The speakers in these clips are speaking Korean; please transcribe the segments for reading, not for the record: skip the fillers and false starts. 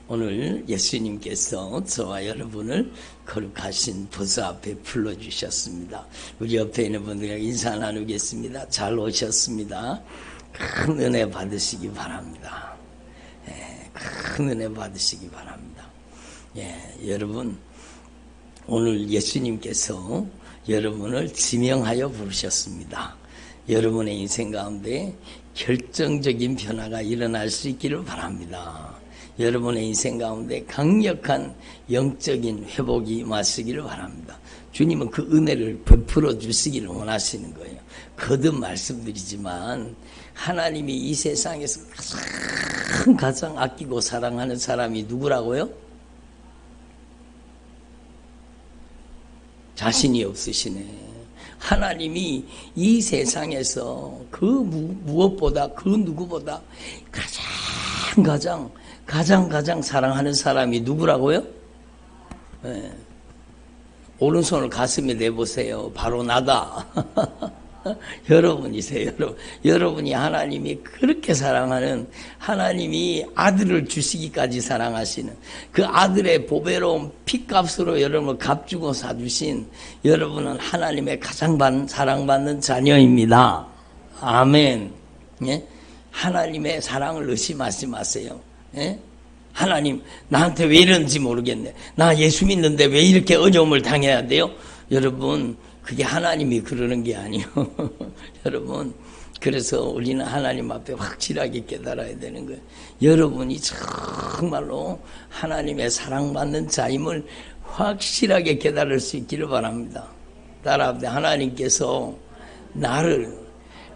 오늘 예수님께서 저와 여러분을 거룩하신 보좌 앞에 불러주셨습니다. 우리 옆에 있는 분들과 인사 나누겠습니다. 잘 오셨습니다. 큰 은혜 받으시기 바랍니다. 큰 은혜 받으시기 바랍니다. 여러분, 오늘 예수님께서 여러분을 지명하여 부르셨습니다. 여러분의 인생 가운데 결정적인 변화가 일어날 수 있기를 바랍니다. 여러분의 인생 가운데 강력한 영적인 회복이 임하시기를 바랍니다. 주님은 그 은혜를 베풀어 주시기를 원하시는 거예요. 거듭 말씀드리지만 하나님이 이 세상에서 가장 아끼고 사랑하는 사람이 누구라고요? 자신이 없으시네. 하나님이 이 세상에서 그 무엇보다 그 누구보다 가장 사랑하는 사람이 누구라고요? 오른손을 가슴에 내보세요. 바로 나다. 여러분이세요. 여러분이 하나님이 그렇게 사랑하는, 하나님이 아들을 주시기까지 사랑하시는 그 아들의 보배로운 피값으로 여러분을 값주고 사주신 여러분은 하나님의 가장 사랑받는 자녀입니다. 아멘. 하나님의 사랑을 의심하지 마세요. 하나님 나한테 왜 이런지 모르겠네. 나 예수 믿는데 왜 이렇게 어려움을 당해야 돼요? 여러분, 그게 하나님이 그러는 게 아니에요. 여러분, 그래서 우리는 하나님 앞에 확실하게 깨달아야 되는 거예요. 여러분이 정말로 하나님의 사랑받는 자임을 확실하게 깨달을 수 있기를 바랍니다. 따라합니다. 하나님께서 나를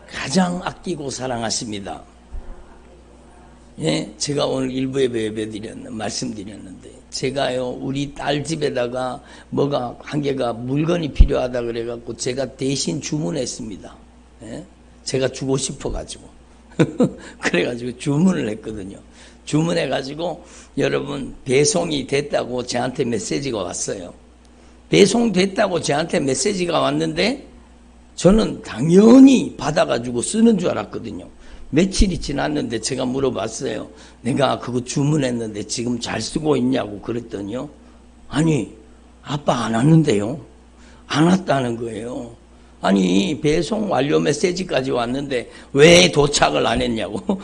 가장 아끼고 사랑하십니다. 제가 오늘 일부 예배 말씀드렸는데, 제가요, 우리 딸 집에다가 뭐가 한 개가 물건이 필요하다 그래갖고 제가 대신 주문했습니다. 제가 주고 싶어가지고. 그래가지고 주문을 했거든요. 주문해가지고 여러분, 배송이 됐다고 저한테 메시지가 왔어요. 배송됐다고 저한테 메시지가 왔는데 저는 당연히 받아가지고 쓰는 줄 알았거든요. 며칠이 지났는데 제가 물어봤어요. 내가 그거 주문했는데 지금 잘 쓰고 있냐고 그랬더니요. 아니, 아빠 안 왔는데요. 안 왔다는 거예요. 아니, 배송 완료 메시지까지 왔는데 왜 도착을 안 했냐고.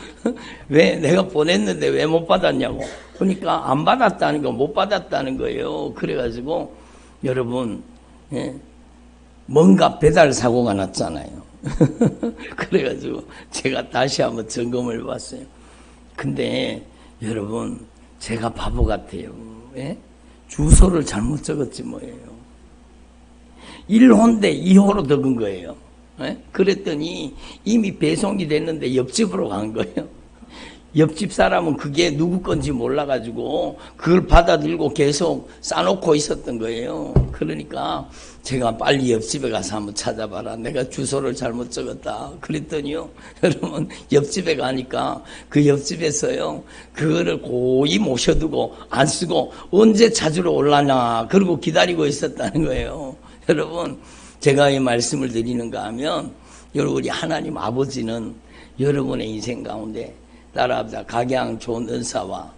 왜 내가 보냈는데 왜 못 받았냐고. 그러니까 안 받았다는 거, 못 받았다는 거예요. 그래가지고 여러분, 뭔가 배달 사고가 났잖아요. 그래가지고 제가 다시 한번 점검을 해봤어요. 근데 여러분, 제가 바보 같아요. 주소를 잘못 적었지 뭐예요. 1호인데 2호로 적은 거예요. 그랬더니 이미 배송이 됐는데 옆집으로 간 거예요. 옆집 사람은 그게 누구 건지 몰라가지고 그걸 받아들고 계속 싸놓고 있었던 거예요. 그러니까 제가 빨리 옆집에 가서 한번 찾아봐라. 내가 주소를 잘못 적었다. 그랬더니요, 여러분, 옆집에 가니까 그 옆집에서요, 그거를 고이 모셔두고 안 쓰고 언제 찾으러 올라나 그러고 기다리고 있었다는 거예요. 여러분, 제가 이 말씀을 드리는가 하면, 여러분, 우리 하나님 아버지는 여러분의 인생 가운데 따라합니다. 각양 좋은 은사와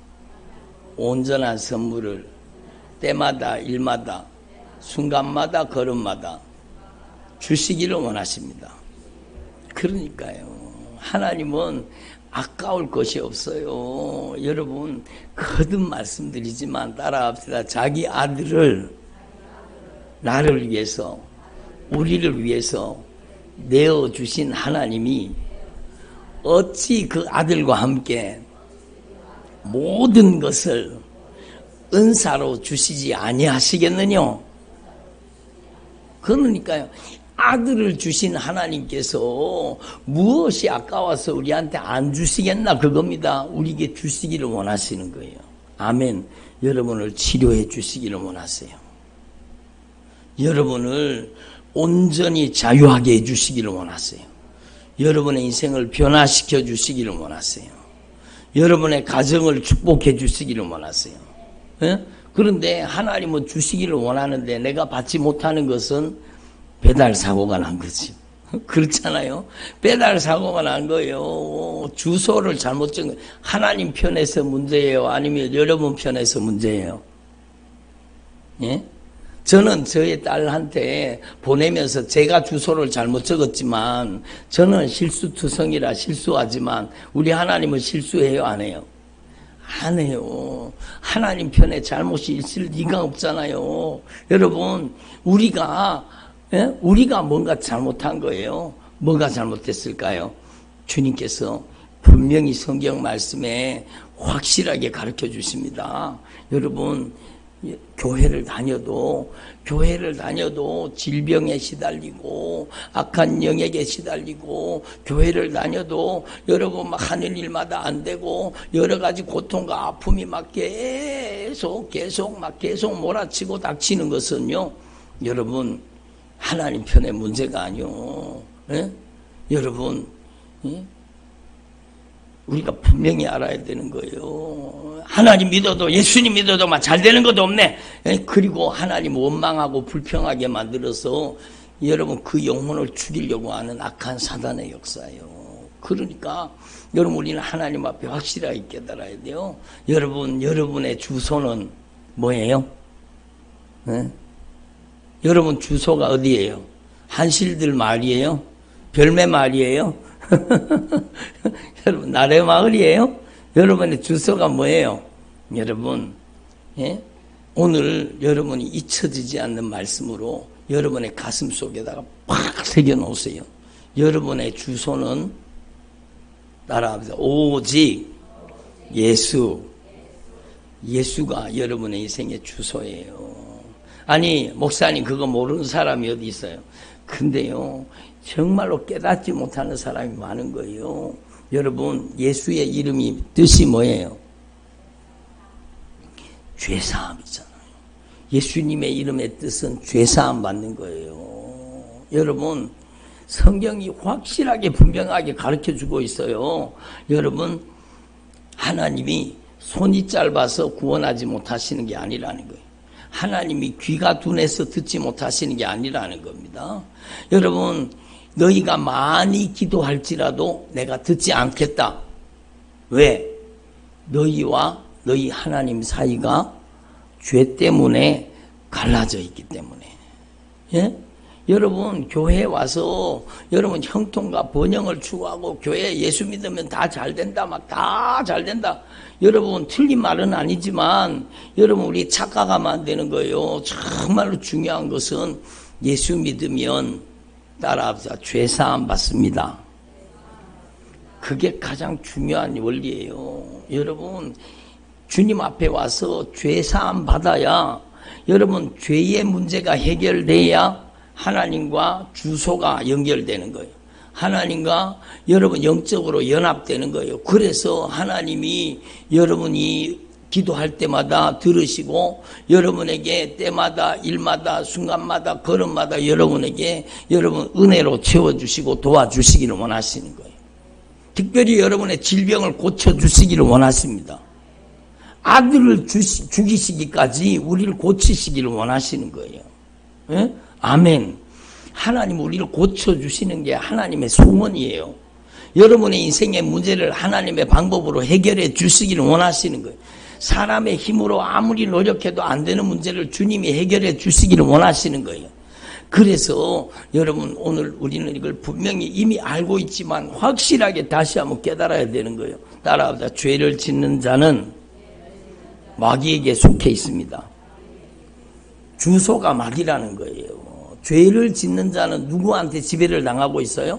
온전한 선물을 때마다 일마다 순간마다 걸음마다 주시기를 원하십니다. 그러니까요, 하나님은 아까울 것이 없어요. 여러분, 거듭 말씀드리지만 따라합시다. 자기 아들을 나를 위해서, 우리를 위해서 내어주신 하나님이 어찌 그 아들과 함께 모든 것을 은사로 주시지 아니하시겠느냐. 그러니까요, 아들을 주신 하나님께서 무엇이 아까워서 우리한테 안 주시겠나 그겁니다. 우리에게 주시기를 원하시는 거예요. 아멘. 여러분을 치료해 주시기를 원하세요. 여러분을 온전히 자유하게 해 주시기를 원하세요. 여러분의 인생을 변화시켜 주시기를 원하세요. 여러분의 가정을 축복해 주시기를 원하세요. 그런데 하나님은 주시기를 원하는데 내가 받지 못하는 것은 배달 사고가 난 거지. 그렇잖아요. 배달 사고가 난 거예요. 주소를 잘못 적은 거예요. 하나님 편에서 문제예요? 아니면 여러분 편에서 문제예요? 예? 저는 저의 딸한테 보내면서 제가 주소를 잘못 적었지만 저는 실수투성이라 실수하지만 우리 하나님은 실수해요? 안 해요? 안 해요. 하나님 편에 잘못이 있을 리가 없잖아요. 여러분, 우리가 뭔가 잘못한 거예요. 뭐가 잘못됐을까요? 주님께서 분명히 성경 말씀에 확실하게 가르쳐 주십니다. 여러분, 교회를 다녀도 질병에 시달리고 악한 영역에 시달리고 교회를 다녀도 여러분 막 하는 일마다 안 되고 여러 가지 고통과 아픔이 막 계속 몰아치고 닥치는 것은요, 여러분 하나님 편의 문제가 아니요. 예? 여러분, 예? 우리가 분명히 알아야 되는 거예요. 하나님 믿어도 예수님 믿어도 막 잘 되는 것도 없네. 그리고 하나님 원망하고 불평하게 만들어서 여러분 그 영혼을 죽이려고 하는 악한 사단의 역사예요. 그러니까 여러분 우리는 하나님 앞에 확실하게 깨달아야 돼요. 여러분의 주소는 뭐예요? 네? 여러분 주소가 어디예요? 한실들 마을이에요? 별매 마을이에요? 여러분 나래 마을이에요? 여러분의 주소가 뭐예요? 여러분, 예? 오늘 여러분이 잊혀지지 않는 말씀으로 여러분의 가슴 속에다가 팍 새겨 놓으세요. 여러분의 주소는 따라합니다. 오직 예수가 여러분의 인생의 주소예요. 아니 목사님 그거 모르는 사람이 어디 있어요? 근데요 정말로 깨닫지 못하는 사람이 많은 거예요. 여러분 예수의 이름이 뜻이 뭐예요? 죄사함이잖아요. 예수님의 이름의 뜻은 죄사함 받는 거예요. 여러분 성경이 확실하게 분명하게 가르쳐주고 있어요. 여러분 하나님이 손이 짧아서 구원하지 못하시는 게 아니라는 거예요. 하나님이 귀가 둔해서 듣지 못하시는 게 아니라는 겁니다. 여러분 너희가 많이 기도할지라도 내가 듣지 않겠다. 왜? 너희와 너희 하나님 사이가 죄 때문에 갈라져 있기 때문에. 예? 여러분 교회에 와서 여러분 형통과 번영을 추구하고 교회 예수 믿으면 다 잘된다 막 다 잘된다. 여러분 틀린 말은 아니지만 여러분 우리 착각하면 안 되는 거예요. 정말로 중요한 것은 예수 믿으면 따라합시다. 죄사함 받습니다. 그게 가장 중요한 원리예요. 여러분 주님 앞에 와서 죄사함 받아야 여러분 죄의 문제가 해결돼야 하나님과 주소가 연결되는 거예요. 하나님과 여러분 영적으로 연합되는 거예요. 그래서 하나님이 여러분이 기도할 때마다 들으시고 여러분에게 때마다 일마다 순간마다 걸음마다 여러분에게 여러분 은혜로 채워주시고 도와주시기를 원하시는 거예요. 특별히 여러분의 질병을 고쳐주시기를 원하십니다. 아들을 죽이시기까지 우리를 고치시기를 원하시는 거예요. 예? 아멘. 하나님 우리를 고쳐주시는 게 하나님의 소원이에요. 여러분의 인생의 문제를 하나님의 방법으로 해결해 주시기를 원하시는 거예요. 사람의 힘으로 아무리 노력해도 안 되는 문제를 주님이 해결해 주시기를 원하시는 거예요. 그래서 여러분 오늘 우리는 이걸 분명히 이미 알고 있지만 확실하게 다시 한번 깨달아야 되는 거예요. 따라합니다. 죄를 짓는 자는 마귀에게 속해 있습니다. 주소가 마귀라는 거예요. 죄를 짓는 자는 누구한테 지배를 당하고 있어요?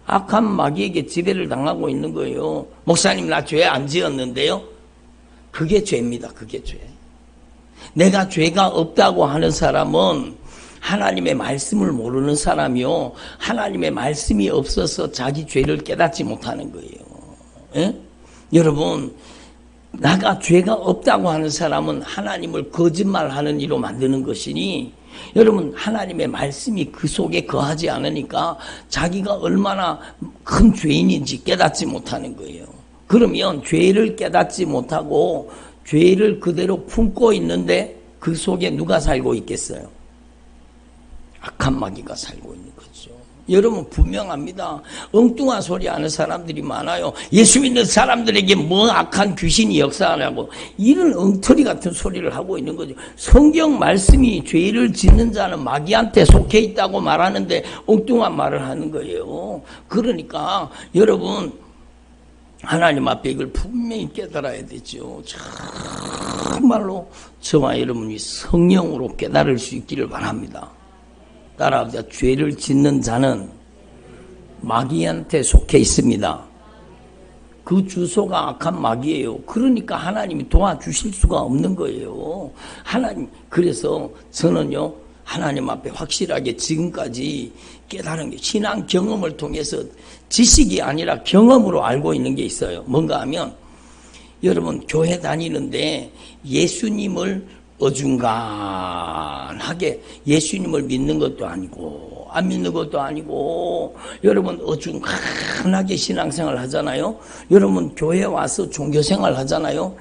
악한 마귀에게 지배를 당하고 있는 거예요. 목사님 나 죄 안 지었는데요? 그게 죄입니다. 그게 죄. 내가 죄가 없다고 하는 사람은 하나님의 말씀을 모르는 사람이요. 하나님의 말씀이 없어서 자기 죄를 깨닫지 못하는 거예요. 예? 여러분 나가 죄가 없다고 하는 사람은 하나님을 거짓말하는 이로 만드는 것이니 여러분 하나님의 말씀이 그 속에 거하지 않으니까 자기가 얼마나 큰 죄인인지 깨닫지 못하는 거예요. 그러면 죄를 깨닫지 못하고 죄를 그대로 품고 있는데 그 속에 누가 살고 있겠어요? 악한 마귀가 살고 있는 거죠. 여러분 분명합니다. 엉뚱한 소리 하는 사람들이 많아요. 예수 믿는 사람들에게 뭐 악한 귀신이 역사하냐고 이런 엉터리 같은 소리를 하고 있는 거죠. 성경 말씀이 죄를 짓는 자는 마귀한테 속해 있다고 말하는데 엉뚱한 말을 하는 거예요. 그러니까 여러분 하나님 앞에 이걸 분명히 깨달아야 되죠. 정말로 저와 여러분이 성령으로 깨달을 수 있기를 바랍니다. 따라합니다. 죄를 짓는 자는 마귀한테 속해 있습니다. 그 주소가 악한 마귀예요. 그러니까 하나님이 도와주실 수가 없는 거예요. 하나님, 그래서 저는요, 하나님 앞에 확실하게 지금까지 깨달은 게 신앙 경험을 통해서 지식이 아니라 경험으로 알고 있는 게 있어요. 뭔가 하면 여러분 교회 다니는데 예수님을 어중간하게 예수님을 믿는 것도 아니고 안 믿는 것도 아니고 여러분 어중간하게 신앙생활 하잖아요. 여러분 교회 와서 종교생활 하잖아요.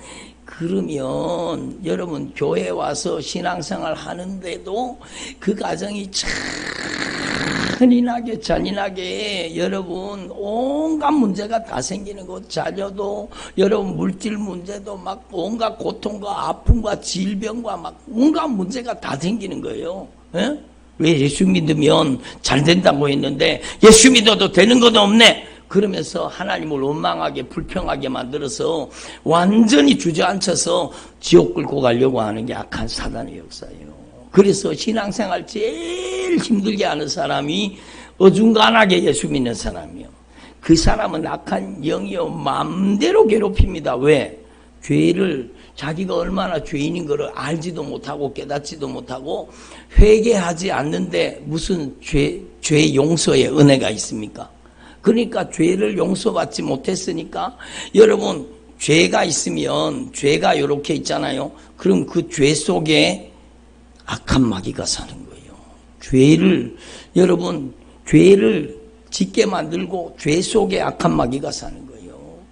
그러면 여러분 교회 와서 신앙생활 하는데도 그 가정이 잔인하게 여러분 온갖 문제가 다 생기는 거. 자녀도 여러분 물질 문제도 막 온갖 고통과 아픔과 질병과 막 온갖 문제가 다 생기는 거예요. 에? 왜 예수 믿으면 잘 된다고 했는데 예수 믿어도 되는 건 없네. 그러면서 하나님을 원망하게 불평하게 만들어서 완전히 주저앉혀서 지옥 끌고 가려고 하는 게 악한 사단의 역사예요. 그래서 신앙생활 제일 힘들게 하는 사람이 어중간하게 예수 믿는 사람이요. 그 사람은 악한 영이요 마음대로 괴롭힙니다. 왜? 죄를 자기가 얼마나 죄인인 것을 알지도 못하고 깨닫지도 못하고 회개하지 않는데 무슨 죄 용서의 은혜가 있습니까? 그러니까 죄를 용서받지 못했으니까 여러분 죄가 있으면 죄가 이렇게 있잖아요. 그럼 그 죄 속에 악한 마귀가 사는 거예요. 여러분 죄를 짓게 만들고 죄 속에 악한 마귀가 사는 거예요.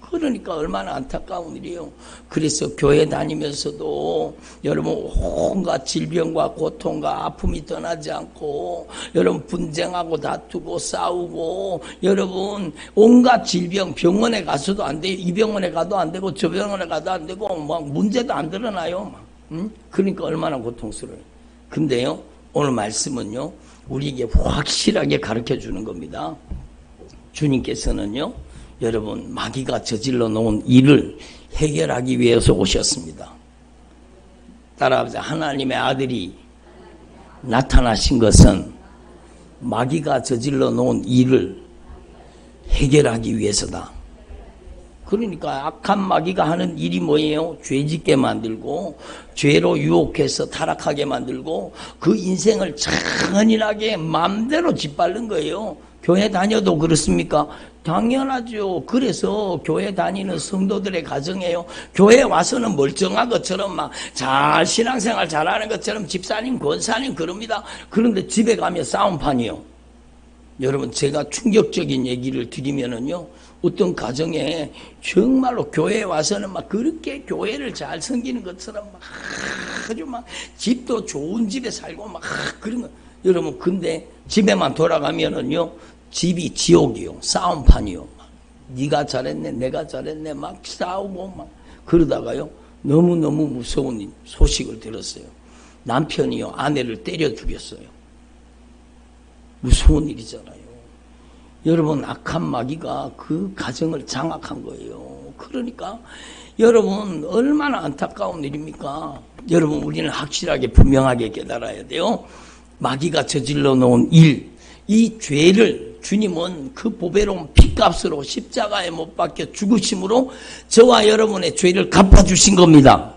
그러니까 얼마나 안타까운 일이에요. 그래서 교회 다니면서도 여러분 온갖 질병과 고통과 아픔이 떠나지 않고 여러분 분쟁하고 다투고 싸우고 여러분 온갖 질병 병원에 가서도 안 돼요. 이 병원에 가도 안 되고 저 병원에 가도 안 되고 막 문제도 안 드러나요. 그러니까 얼마나 고통스러워요. 근데요 오늘 말씀은요 우리에게 확실하게 가르쳐 주는 겁니다. 주님께서는요 여러분 마귀가 저질러 놓은 일을 해결하기 위해서 오셨습니다. 따라합시다. 하나님의 아들이 나타나신 것은 마귀가 저질러 놓은 일을 해결하기 위해서다. 그러니까 악한 마귀가 하는 일이 뭐예요? 죄짓게 만들고 죄로 유혹해서 타락하게 만들고 그 인생을 잔인하게 마음대로 짓밟는 거예요. 교회 다녀도 그렇습니까? 당연하죠. 그래서 교회 다니는 성도들의 가정이에요. 교회 와서는 멀쩡한 것처럼 막 잘 신앙생활 잘하는 것처럼 집사님, 권사님 그럽니다. 그런데 집에 가면 싸움판이요. 여러분 제가 충격적인 얘기를 드리면은요. 어떤 가정에 정말로 교회에 와서는 막 그렇게 교회를 잘 섬기는 것처럼 막 아주 막 집도 좋은 집에 살고 막 그런 거. 여러분 근데 집에만 돌아가면은요. 집이 지옥이요. 싸움판이요. 막 네가 잘했네 내가 잘했네 막 싸우고 막 그러다가요. 너무너무 무서운 소식을 들었어요. 남편이요. 아내를 때려 죽였어요. 무서운 일이잖아요. 여러분 악한 마귀가 그 가정을 장악한 거예요. 그러니까 여러분 얼마나 안타까운 일입니까? 여러분 우리는 확실하게 분명하게 깨달아야 돼요. 마귀가 저질러 놓은 일, 이 죄를 주님은 그 보배로운 피값으로 십자가에 못 박혀 죽으심으로 저와 여러분의 죄를 갚아주신 겁니다.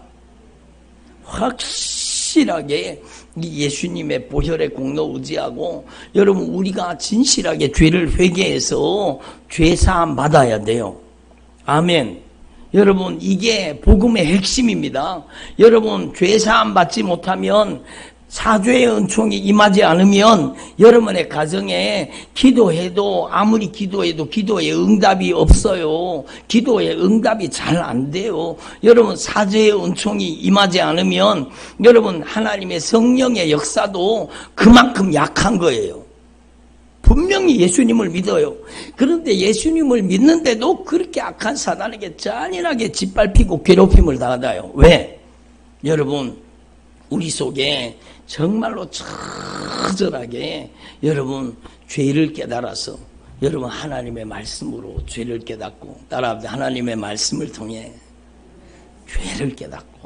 확실하게 이 예수님의 보혈의 공로 의지하고 여러분 우리가 진실하게 죄를 회개해서 죄사함 받아야 돼요. 아멘. 여러분 이게 복음의 핵심입니다. 여러분 죄사함 받지 못하면 사죄의 은총이 임하지 않으면 여러분의 가정에 기도해도 아무리 기도해도 기도에 응답이 없어요. 기도에 응답이 잘 안 돼요. 여러분 사죄의 은총이 임하지 않으면 여러분 하나님의 성령의 역사도 그만큼 약한 거예요. 분명히 예수님을 믿어요. 그런데 예수님을 믿는데도 그렇게 악한 사단에게 잔인하게 짓밟히고 괴롭힘을 당하다요. 왜? 여러분, 우리 속에 정말로 처절하게 여러분 죄를 깨달아서 여러분 하나님의 말씀으로 죄를 깨닫고 따라합니다. 하나님의 말씀을 통해 죄를 깨닫고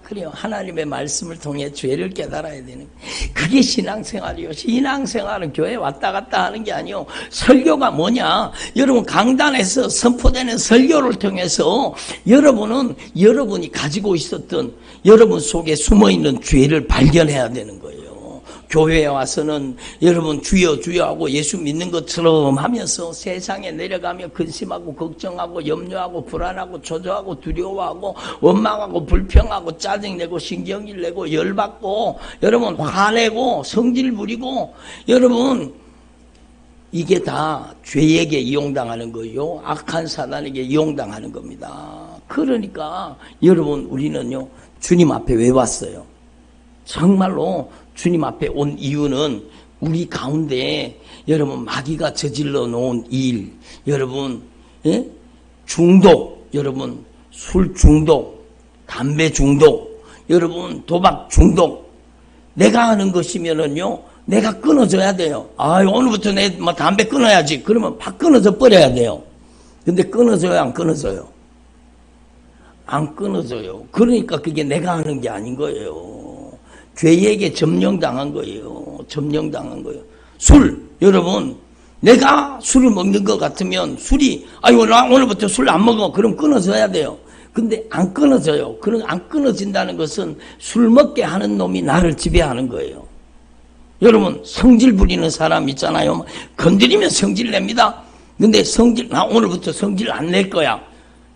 그래요. 하나님의 말씀을 통해 죄를 깨달아야 되는 그게 신앙생활이요. 신앙생활은 교회 왔다 갔다 하는 게 아니요. 설교가 뭐냐? 여러분 강단에서 선포되는 설교를 통해서 여러분은 여러분이 가지고 있었던 여러분 속에 숨어있는 죄를 발견해야 되는 거예요. 교회에 와서는 여러분 주여 주여 하고 예수 믿는 것처럼 하면서 세상에 내려가며 근심하고 걱정하고 염려하고 불안하고 초조하고 두려워하고 원망하고 불평하고 짜증내고 신경질 내고 열받고 여러분 화내고 성질 부리고 여러분 이게 다 죄에게 이용당하는 거예요. 악한 사단에게 이용당하는 겁니다. 그러니까 여러분 우리는요 주님 앞에 왜 왔어요? 정말로 주님 앞에 온 이유는 우리 가운데 여러분 마귀가 저질러 놓은 일, 여러분 중독, 여러분 술 중독, 담배 중독, 여러분 도박 중독 내가 하는 것이면은요 내가 끊어져야 돼요. 오늘부터 내 담배 끊어야지. 그러면 팍 끊어져 버려야 돼요. 근데 끊어져요, 안 끊어져요? 안 끊어져요. 그러니까 그게 내가 하는 게 아닌 거예요. 죄에게 점령당한 거예요. 점령당한 거예요. 술, 여러분, 내가 술을 먹는 것 같으면 술이, 나 오늘부터 술 안 먹어. 그럼 끊어져야 돼요. 근데 안 끊어져요. 그럼 안 끊어진다는 것은 술 먹게 하는 놈이 나를 지배하는 거예요. 여러분, 성질 부리는 사람 있잖아요. 건드리면 성질 냅니다. 근데 나 오늘부터 성질 안 낼 거야.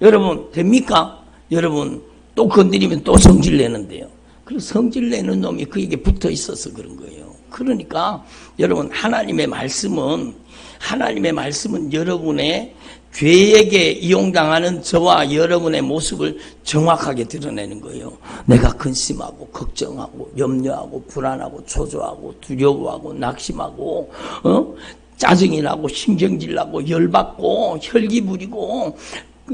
여러분, 됩니까? 여러분, 또 건드리면 또 성질 내는데요. 그 성질 내는 놈이 그에게 붙어 있어서 그런 거예요. 그러니까 여러분 하나님의 말씀은 여러분의 죄에게 이용당하는 저와 여러분의 모습을 정확하게 드러내는 거예요. 내가 근심하고 걱정하고 염려하고 불안하고 초조하고 두려워하고 낙심하고 짜증이 나고 신경질 나고 열받고 혈기 부리고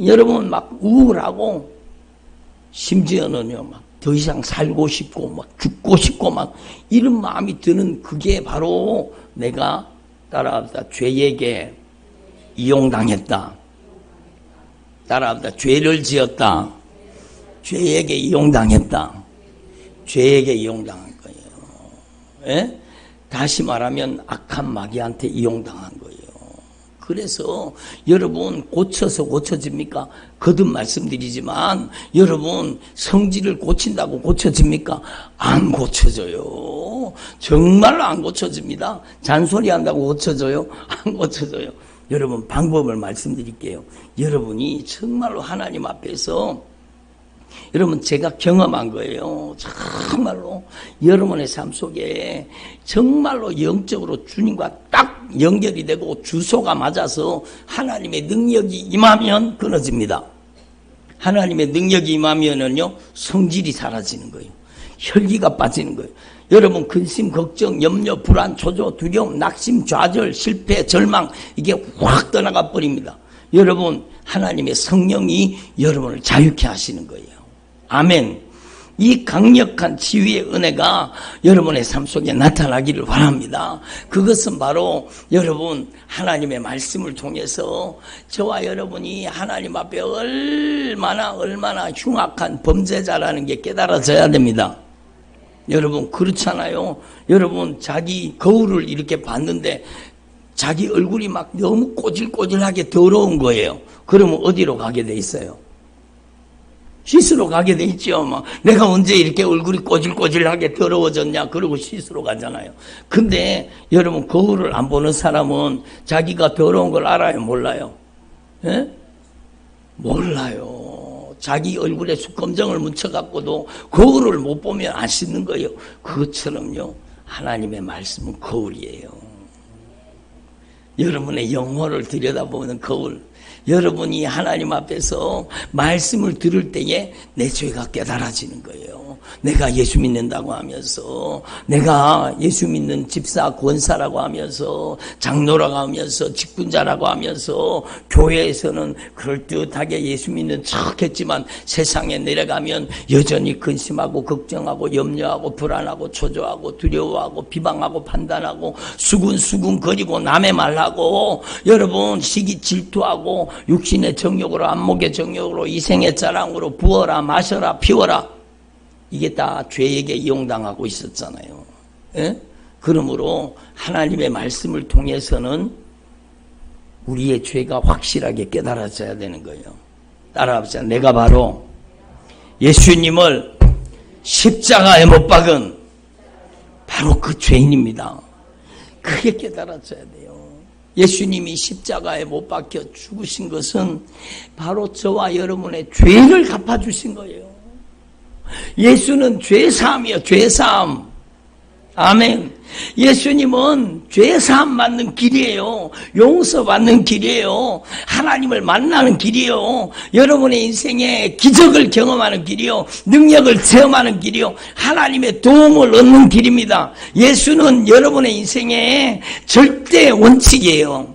여러분 막 우울하고 심지어는요 막 더 이상 살고 싶고 막 죽고 싶고 막 이런 마음이 드는 그게 바로 내가 따라합니다. 죄에게 이용당했다. 따라합니다. 죄를 지었다. 죄에게 이용당했다. 죄에게 이용당한 거예요. 예? 다시 말하면 악한 마귀한테 이용당한 거예요. 그래서 여러분 고쳐서 고쳐집니까? 거듭 말씀드리지만 여러분 성질을 고친다고 고쳐집니까? 안 고쳐져요. 정말로 안 고쳐집니다. 잔소리한다고 고쳐져요? 안 고쳐져요. 여러분 방법을 말씀드릴게요. 여러분이 정말로 하나님 앞에서 여러분 제가 경험한 거예요. 정말로 여러분의 삶 속에 정말로 영적으로 주님과 딱 연결이 되고 주소가 맞아서 하나님의 능력이 임하면 끊어집니다. 하나님의 능력이 임하면은요 성질이 사라지는 거예요. 혈기가 빠지는 거예요. 여러분 근심, 걱정, 염려, 불안, 초조, 두려움, 낙심, 좌절, 실패, 절망 이게 확 떠나가 버립니다. 여러분 하나님의 성령이 여러분을 자유케 하시는 거예요. 아멘. 이 강력한 치유의 은혜가 여러분의 삶 속에 나타나기를 바랍니다. 그것은 바로 여러분 하나님의 말씀을 통해서 저와 여러분이 하나님 앞에 얼마나 흉악한 범죄자라는 게 깨달아져야 됩니다. 여러분 그렇잖아요. 여러분 자기 거울을 이렇게 봤는데 자기 얼굴이 막 너무 꼬질꼬질하게 더러운 거예요. 그러면 어디로 가게 돼 있어요? 씻으러 가게 돼 있죠. 막 내가 언제 이렇게 얼굴이 꼬질꼬질하게 더러워졌냐 그러고 씻으러 가잖아요. 근데 여러분 거울을 안 보는 사람은 자기가 더러운 걸 알아요? 몰라요? 예? 몰라요. 자기 얼굴에 수검정을 묻혀갖고도 거울을 못 보면 안 씻는 거예요. 그것처럼요 하나님의 말씀은 거울이에요. 여러분의 영혼을 들여다보는 거울. 여러분이 하나님 앞에서 말씀을 들을 때에 내 죄가 깨달아지는 거예요. 내가 예수 믿는다고 하면서, 내가 예수 믿는 집사 권사라고 하면서, 장로라고 하면서, 직분자라고 하면서, 교회에서는 그럴듯하게 예수 믿는 척 했지만 세상에 내려가면 여전히 근심하고 걱정하고 염려하고 불안하고 초조하고 두려워하고 비방하고 판단하고 수군수군 거리고 남의 말하고, 여러분 시기 질투하고 육신의 정욕으로 안목의 정욕으로 이생의 자랑으로 부어라 마셔라 피워라, 이게 다 죄에게 이용당하고 있었잖아요. 예? 그러므로 하나님의 말씀을 통해서는 우리의 죄가 확실하게 깨달아져야 되는 거예요. 따라합시다. 내가 바로 예수님을 십자가에 못 박은 바로 그 죄인입니다. 그게 깨달아져야 돼요. 예수님이 십자가에 못 박혀 죽으신 것은 바로 저와 여러분의 죄를 갚아주신 거예요. 예수는 죄사함이요, 죄사함. 아멘. 예수님은 죄사함 받는 길이에요. 용서받는 길이에요. 하나님을 만나는 길이에요. 여러분의 인생에 기적을 경험하는 길이요, 능력을 체험하는 길이요, 하나님의 도움을 얻는 길입니다. 예수는 여러분의 인생의 절대 원칙이에요.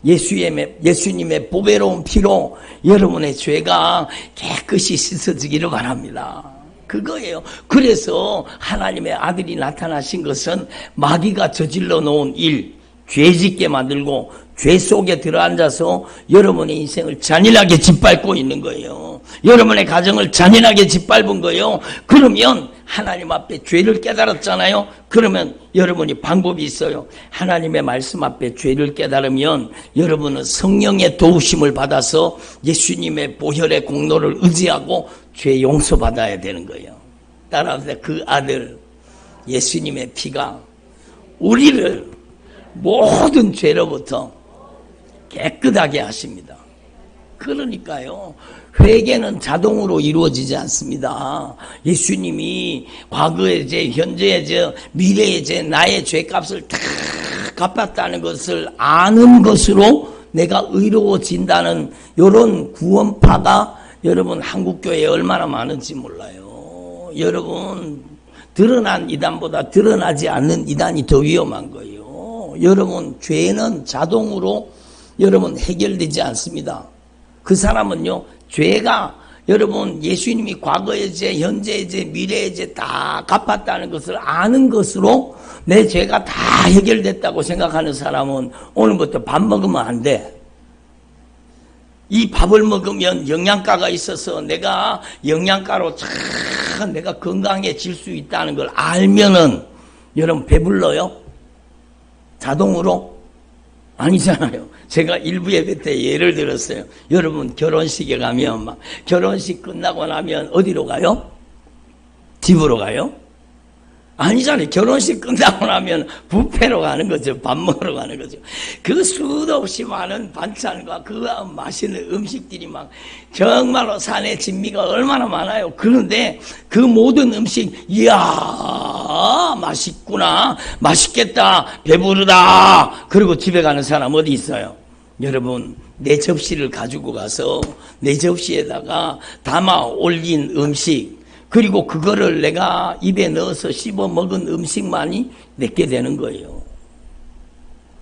예수님의 보배로운 피로 여러분의 죄가 깨끗이 씻어지기를 바랍니다. 그거예요. 그래서 하나님의 아들이 나타나신 것은 마귀가 저질러 놓은 일, 죄짓게 만들고 죄 속에 들어앉아서 여러분의 인생을 잔인하게 짓밟고 있는 거예요. 여러분의 가정을 잔인하게 짓밟은 거예요. 그러면 하나님 앞에 죄를 깨달았잖아요. 그러면 여러분이 방법이 있어요. 하나님의 말씀 앞에 죄를 깨달으면 여러분은 성령의 도우심을 받아서 예수님의 보혈의 공로를 의지하고 죄 용서받아야 되는 거예요. 따라서 그 아들 예수님의 피가 우리를 모든 죄로부터 깨끗하게 하십니다. 그러니까요, 회개는 자동으로 이루어지지 않습니다. 예수님이 과거의 죄, 현재의 죄, 미래의 죄, 나의 죄값을 다 갚았다는 것을 아는 것으로 내가 의로워진다는 이런 구원파가 여러분 한국교회에 얼마나 많은지 몰라요. 여러분 드러난 이단보다 드러나지 않는 이단이 더 위험한 거예요. 여러분 죄는 자동으로 여러분 해결되지 않습니다. 그 사람은요, 죄가 여러분 예수님이 과거의 죄, 현재의 죄, 미래의 죄 다 갚았다는 것을 아는 것으로 내 죄가 다 해결됐다고 생각하는 사람은 오늘부터 밥 먹으면 안 돼. 이 밥을 먹으면 영양가가 있어서 내가 영양가로 참 내가 건강해질 수 있다는 걸 알면은 여러분 배불러요? 자동으로? 아니잖아요. 제가 일부 예배 때 예를 들었어요. 여러분 결혼식에 가면 막 결혼식 끝나고 나면 어디로 가요? 집으로 가요? 아니잖아요. 결혼식 끝나고 나면 뷔페로 가는 거죠. 밥 먹으러 가는 거죠. 그 수도 없이 많은 반찬과 그 맛있는 음식들이 막 정말로 산의 진미가 얼마나 많아요. 그런데 그 모든 음식, 이야 맛있구나, 맛있겠다, 배부르다, 그리고 집에 가는 사람 어디 있어요? 여러분 내 접시를 가지고 가서 내 접시에다가 담아 올린 음식, 그리고 그거를 내가 입에 넣어서 씹어 먹은 음식만이 내게 되는 거예요.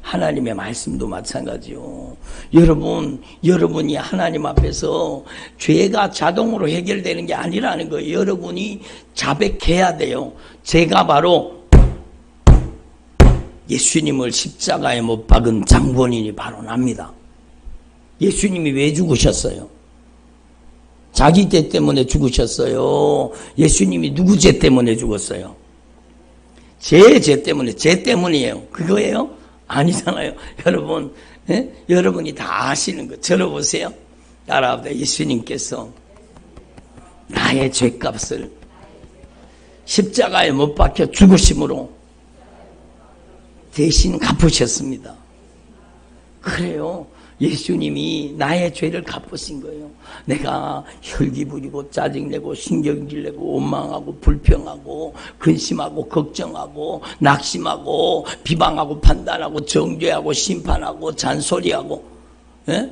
하나님의 말씀도 마찬가지요. 여러분이 하나님 앞에서 죄가 자동으로 해결되는 게 아니라는 거예요. 여러분이 자백해야 돼요. 제가 바로 예수님을 십자가에 못 박은 장본인이 바로 납니다. 예수님이 왜 죽으셨어요? 자기 죄 때문에 죽으셨어요? 예수님이 누구 죄 때문에 죽었어요? 제 죄 때문에, 죄 때문이에요. 그거예요? 아니잖아요. 여러분, 예? 여러분이 다 아시는 거. 들어보세요. 따라합니다. 예수님께서 나의 죄값을 십자가에 못 박혀 죽으심으로 대신 갚으셨습니다. 그래요. 예수님이 나의 죄를 갚으신 거예요. 내가 혈기 부리고 짜증내고 신경질내고 원망하고 불평하고 근심하고 걱정하고 낙심하고 비방하고 판단하고 정죄하고 심판하고 잔소리하고, 예?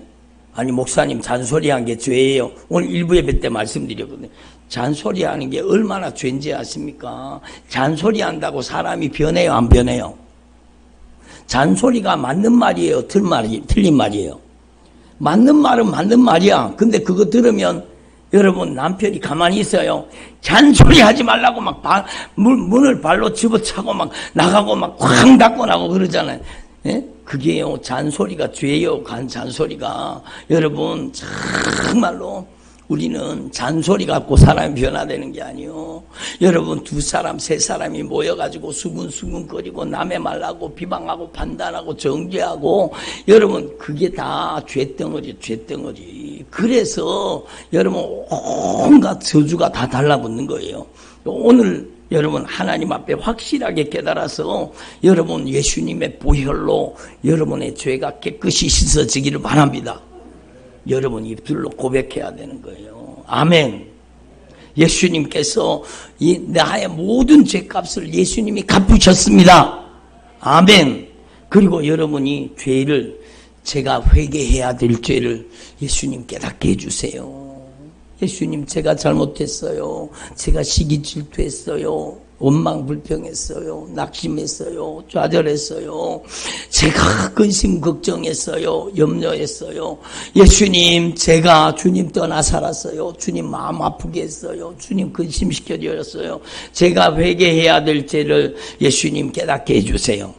아니 목사님 잔소리한 게 죄예요. 오늘 일부 예배 때 말씀드렸거든요. 잔소리하는 게 얼마나 죄인지 아십니까? 잔소리한다고 사람이 변해요, 안 변해요? 잔소리가 맞는 말이에요, 틀린 말이에요? 맞는 말은 맞는 말이야. 근데 그거 들으면 여러분 남편이 가만히 있어요? 잔소리하지 말라고 막 문을 발로 집어차고 막 나가고 막 쾅 닫고 나고 그러잖아요. 예? 그게요, 잔소리가 죄예요. 잔소리가. 여러분 정말로 우리는 잔소리 갖고 사람이 변화되는 게 아니요. 여러분 두 사람 세 사람이 모여가지고 수근수근거리고 남의 말하고 비방하고 판단하고 정죄하고, 여러분 그게 다 죄덩어리. 그래서 여러분 온갖 저주가 다 달라붙는 거예요. 오늘 여러분 하나님 앞에 확실하게 깨달아서 여러분 예수님의 보혈로 여러분의 죄가 깨끗이 씻어지기를 바랍니다. 여러분 입술로 고백해야 되는 거예요. 아멘. 예수님께서 나의 모든 죄값을 예수님이 갚으셨습니다. 아멘. 그리고 여러분이 죄를, 제가 회개해야 될 죄를 예수님 깨닫게 해주세요. 예수님 제가 잘못했어요. 제가 시기 질투했어요. 원망 불평했어요. 낙심했어요. 좌절했어요. 제가 근심 걱정했어요. 염려했어요. 예수님 제가 주님 떠나 살았어요. 주님 마음 아프게 했어요. 주님 근심시켜드렸어요. 제가 회개해야 될 죄를 예수님 깨닫게 해주세요.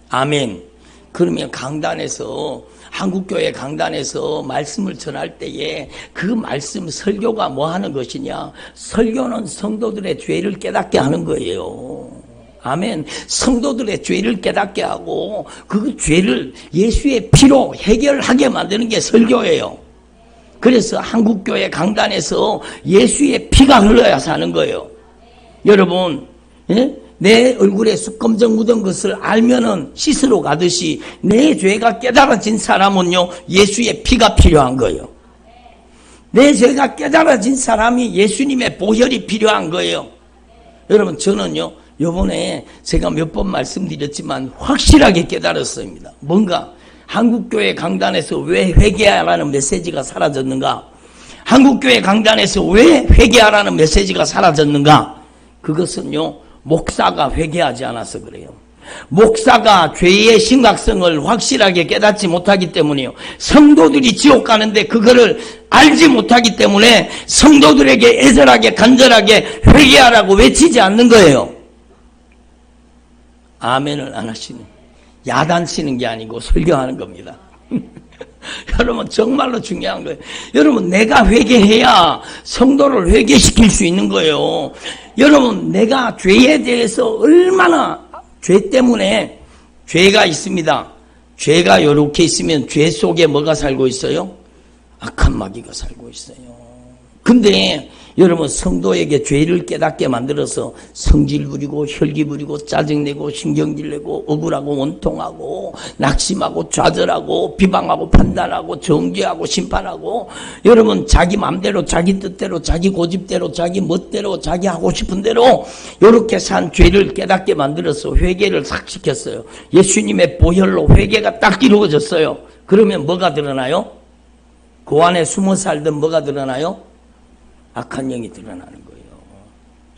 아멘. 그러면 강단에서, 한국교회 강단에서 말씀을 전할 때에 그 말씀 설교가 뭐 하는 것이냐? 설교는 성도들의 죄를 깨닫게 하는 거예요. 아멘. 성도들의 죄를 깨닫게 하고 그 죄를 예수의 피로 해결하게 만드는 게 설교예요. 그래서 한국교회 강단에서 예수의 피가 흘러야 사는 거예요. 여러분, 예? 내 얼굴에 숯검정 묻은 것을 알면은 씻으러 가듯이 내 죄가 깨달아진 사람은요, 예수의 피가 필요한 거예요. 내 죄가 깨달아진 사람이 예수님의 보혈이 필요한 거예요. 여러분, 저는요, 요번에 제가 몇 번 말씀드렸지만 확실하게 깨달았습니다. 뭔가 한국교회 강단에서 왜 회개하라는 메시지가 사라졌는가? 한국교회 강단에서 왜 회개하라는 메시지가 사라졌는가? 그것은요, 목사가 회개하지 않아서 그래요. 목사가 죄의 심각성을 확실하게 깨닫지 못하기 때문이에요. 성도들이 지옥 가는데 그거를 알지 못하기 때문에 성도들에게 애절하게 간절하게 회개하라고 외치지 않는 거예요. 아멘을 안 하시는, 야단치는 게 아니고 설교하는 겁니다. 여러분 정말로 중요한 거예요. 여러분 내가 회개해야 성도를 회개시킬 수 있는 거예요. 여러분 내가 죄에 대해서 얼마나, 죄 때문에 죄가 있습니다. 죄가 이렇게 있으면 죄 속에 뭐가 살고 있어요? 악한 마귀가 살고 있어요. 근데 여러분 성도에게 죄를 깨닫게 만들어서 성질 부리고 혈기 부리고 짜증내고 신경질 내고 억울하고 원통하고 낙심하고 좌절하고 비방하고 판단하고 정죄하고 심판하고, 여러분 자기 마음대로 자기 뜻대로 자기 고집대로 자기 멋대로 자기 하고 싶은 대로 이렇게 산 죄를 깨닫게 만들어서 회개를 싹 시켰어요. 예수님의 보혈로 회개가 딱 이루어졌어요. 그러면 뭐가 드러나요? 그 안에 숨어 살던 뭐가 드러나요? 악한 영이 드러나는 거예요.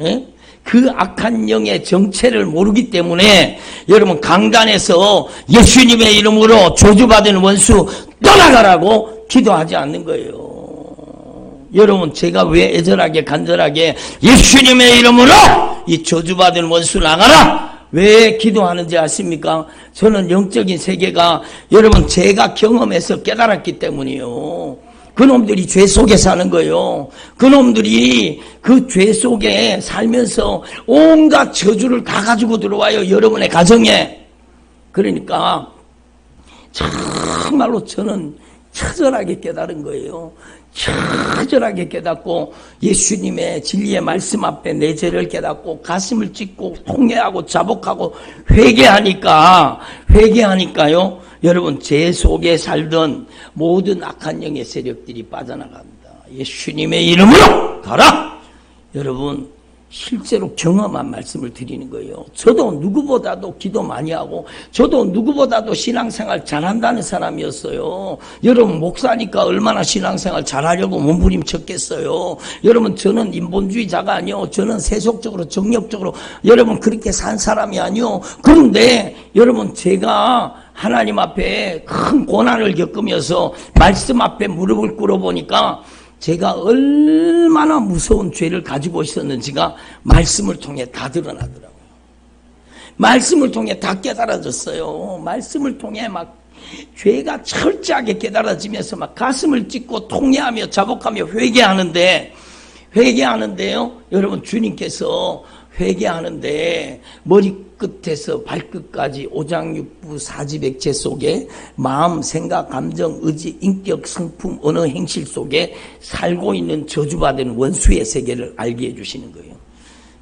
예? 그 악한 영의 정체를 모르기 때문에 여러분 강단에서 예수님의 이름으로 저주받은 원수 떠나가라고 기도하지 않는 거예요. 여러분 제가 왜 애절하게 간절하게 예수님의 이름으로 이 저주받은 원수 나가라 왜 기도하는지 아십니까? 저는 영적인 세계가 여러분 제가 경험해서 깨달았기 때문이에요. 그놈들이 죄 속에 사는 거예요. 그놈들이 그 죄 속에 살면서 온갖 저주를 다 가지고 들어와요. 여러분의 가정에. 그러니까 정말로 저는 처절하게 깨달은 거예요. 처절하게 깨닫고 예수님의 진리의 말씀 앞에 내 죄를 깨닫고 가슴을 찢고 통회하고 자복하고 회개하니까요. 여러분 죄 속에 살던 모든 악한 영의 세력들이 빠져나갑니다. 예수님의 이름으로 가라! 여러분 실제로 경험한 말씀을 드리는 거예요. 저도 누구보다도 기도 많이 하고 저도 누구보다도 신앙생활 잘한다는 사람이었어요. 여러분 목사니까 얼마나 신앙생활 잘하려고 몸부림쳤겠어요. 여러분 저는 인본주의자가 아니요. 저는 세속적으로 정력적으로 여러분 그렇게 산 사람이 아니요. 그런데 여러분 제가 하나님 앞에 큰 고난을 겪으면서 말씀 앞에 무릎을 꿇어보니까 제가 얼마나 무서운 죄를 가지고 있었는지가 말씀을 통해 다 드러나더라고요. 말씀을 통해 다 깨달아졌어요. 말씀을 통해 막 죄가 철저하게 깨달아지면서 막 가슴을 찢고 통회하며 자복하며 회개하는데요. 여러분 주님께서 회개하는데 머리끝에서 발끝까지 오장육부 사지백체 속에 마음, 생각, 감정, 의지, 인격, 성품, 언어, 행실 속에 살고 있는 저주받은 원수의 세계를 알게 해주시는 거예요.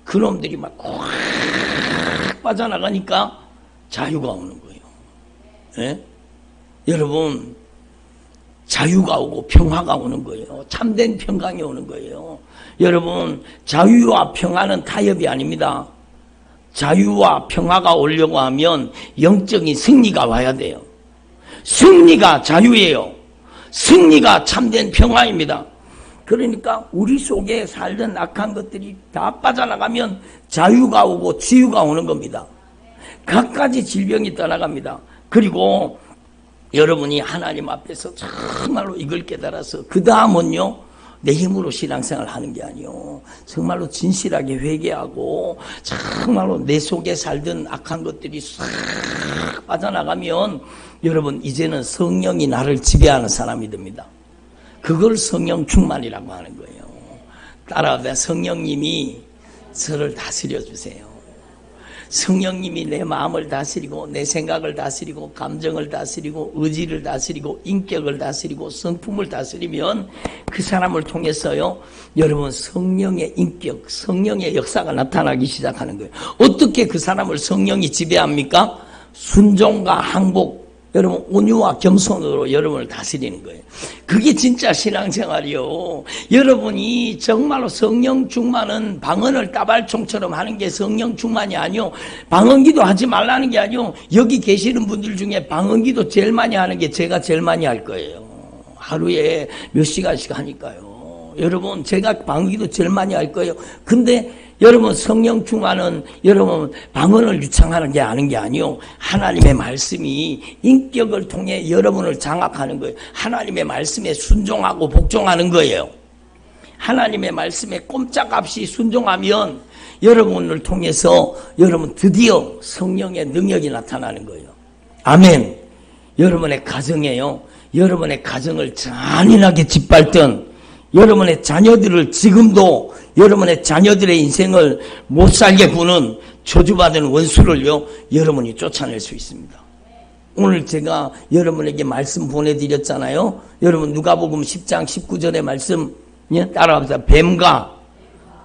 그놈들이 막 확 빠져나가니까 자유가 오는 거예요. 예? 여러분 자유가 오고 평화가 오는 거예요. 참된 평강이 오는 거예요. 여러분 자유와 평화는 타협이 아닙니다. 자유와 평화가 오려고 하면 영적인 승리가 와야 돼요. 승리가 자유예요. 승리가 참된 평화입니다. 그러니까 우리 속에 살던 악한 것들이 다 빠져나가면 자유가 오고 치유가 오는 겁니다. 갖가지 질병이 떠나갑니다. 그리고 여러분이 하나님 앞에서 정말로 이걸 깨달아서 그 다음은요 내 힘으로 신앙생활 하는 게 아니요 정말로 진실하게 회개하고 정말로 내 속에 살던 악한 것들이 싹 빠져나가면 여러분 이제는 성령이 나를 지배하는 사람이 됩니다. 그걸 성령 충만이라고 하는 거예요. 따라하면 성령님이 저를 다스려 주세요. 성령님이 내 마음을 다스리고 내 생각을 다스리고 감정을 다스리고 의지를 다스리고 인격을 다스리고 성품을 다스리면 그 사람을 통해서요 여러분 성령의 인격, 성령의 역사가 나타나기 시작하는 거예요. 어떻게 그 사람을 성령이 지배합니까? 순종과 항복, 여러분 온유와 겸손으로 여러분을 다스리는 거예요. 그게 진짜 신앙생활이요. 여러분이 정말로 성령 충만은 방언을 따발총처럼 하는 게 성령 충만이 아니요. 방언기도 하지 말라는 게 아니요. 여기 계시는 분들 중에 방언기도 제일 많이 하는 게 제가 제일 많이 할 거예요. 하루에 몇 시간씩 하니까요. 여러분 제가 방언기도 제일 많이 할 거예요. 근데 여러분 성령 충만은 여러분 방언을 유창하는 게 아는 게 아니요. 하나님의 말씀이 인격을 통해 여러분을 장악하는 거예요. 하나님의 말씀에 순종하고 복종하는 거예요. 하나님의 말씀에 꼼짝없이 순종하면 여러분을 통해서 여러분 드디어 성령의 능력이 나타나는 거예요. 아멘. 여러분의 가정에요. 여러분의 가정을 잔인하게 짓밟던 여러분의 자녀들을 지금도 여러분의 자녀들의 인생을 못 살게 구는 저주받은 원수를요 여러분이 쫓아낼 수 있습니다. 오늘 제가 여러분에게 말씀 보내드렸잖아요. 여러분 누가복음 10장 19절의 말씀 따라합시다. 뱀과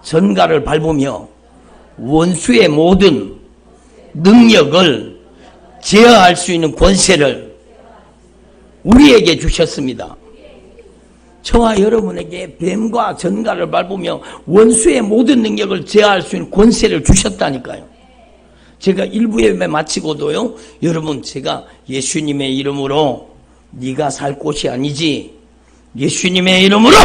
전갈을 밟으며 원수의 모든 능력을 제어할 수 있는 권세를 우리에게 주셨습니다. 저와 여러분에게 뱀과 전갈을 밟으며 원수의 모든 능력을 제어할 수 있는 권세를 주셨다니까요. 제가 일부 예배 마치고도요 여러분 제가 예수님의 이름으로 네가 살 곳이 아니지, 예수님의 이름으로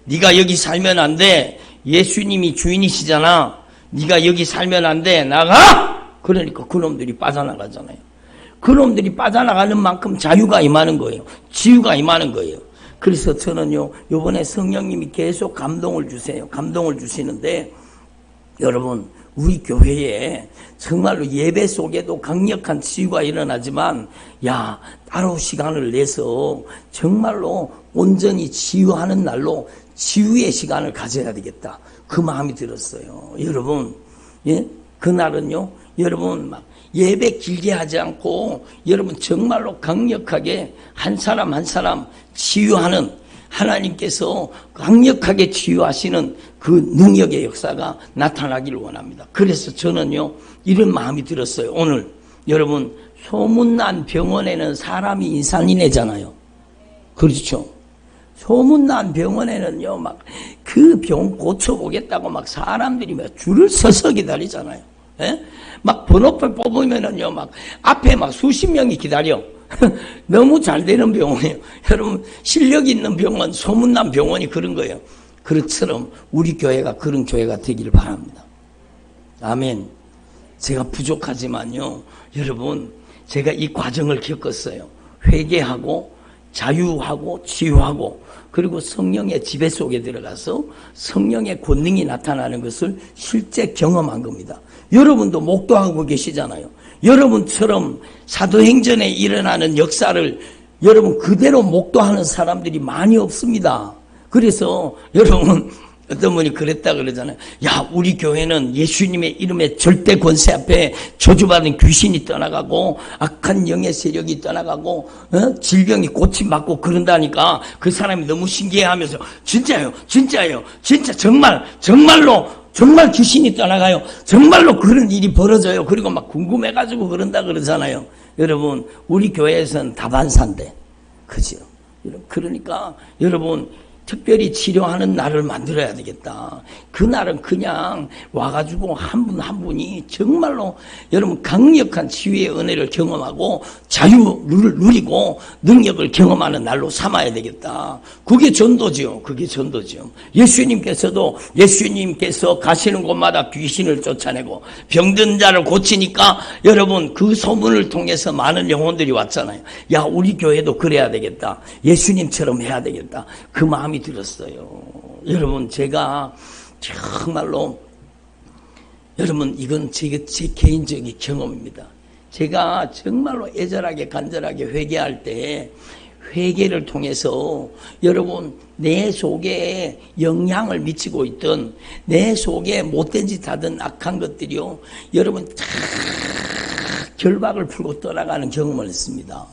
네가 여기 살면 안 돼, 예수님이 주인이시잖아, 네가 여기 살면 안 돼, 나가! 그러니까 그놈들이 빠져나가잖아요. 그놈들이 빠져나가는 만큼 자유가 임하는 거예요. 지유가 임하는 거예요. 그래서 저는요 이번에 성령님이 계속 감동을 주세요. 감동을 주시는데 여러분 우리 교회에 정말로 예배 속에도 강력한 치유가 일어나지만 따로 시간을 내서 정말로 온전히 치유하는 날로 치유의 시간을 가져야 되겠다, 그 마음이 들었어요. 여러분 그날은요 여러분 막 예배 길게 하지 않고 여러분 정말로 강력하게 한 사람 한 사람 치유하는, 하나님께서 강력하게 치유하시는 그 능력의 역사가 나타나기를 원합니다. 그래서 저는요 이런 마음이 들었어요. 오늘 여러분 소문난 병원에는 사람이 인산인해잖아요. 그렇죠? 소문난 병원에는요, 막 그 병 고쳐보겠다고 막 사람들이 막 줄을 서서 기다리잖아요. 예? 막 번호표 뽑으면은요, 막 앞에 막 수십 명이 기다려. 너무 잘 되는 병원이에요. 여러분, 실력 있는 병원, 소문난 병원이 그런 거예요. 그것처럼 우리 교회가 그런 교회가 되기를 바랍니다. 아멘. 제가 부족하지만요, 여러분, 제가 이 과정을 겪었어요. 회개하고 자유하고 치유하고 그리고 성령의 지배 속에 들어가서 성령의 권능이 나타나는 것을 실제 경험한 겁니다. 여러분도 목도하고 계시잖아요. 여러분처럼 사도행전에 일어나는 역사를 여러분 그대로 목도하는 사람들이 많이 없습니다. 그래서 여러분 어떤 분이 그랬다 그러잖아요. 야, 우리 교회는 예수님의 이름에 절대 권세 앞에 저주받은 귀신이 떠나가고 악한 영의 세력이 떠나가고 질병이 고침받고 그런다니까 그 사람이 너무 신기해하면서 진짜요, 진짜요, 진짜 정말로 정말 귀신이 떠나가요. 정말로 그런 일이 벌어져요. 그리고 막 궁금해가지고 그런다 그러잖아요. 여러분, 우리 교회에서는 다반사인데, 그죠? 그러니까 여러분, 특별히 치료하는 날을 만들어야 되겠다. 그 날은 그냥 와가지고 한 분 한 분이 정말로 여러분 강력한 치유의 은혜를 경험하고 자유를 누리고 능력을 경험하는 날로 삼아야 되겠다. 그게 전도지요. 그게 전도지요. 예수님께서 가시는 곳마다 귀신을 쫓아내고 병든 자를 고치니까 여러분 그 소문을 통해서 많은 영혼들이 왔잖아요. 야, 우리 교회도 그래야 되겠다. 예수님처럼 해야 되겠다. 그 마음이 들었어요. 여러분, 제가 정말로 여러분 이건 제 개인적인 경험입니다. 제가 정말로 애절하게 간절하게 회개할 때 회개를 통해서 여러분 내 속에 영향을 미치고 있던 내 속에 못된 짓 하던 악한 것들이요 여러분 다 결박을 풀고 떠나가는 경험을 했습니다.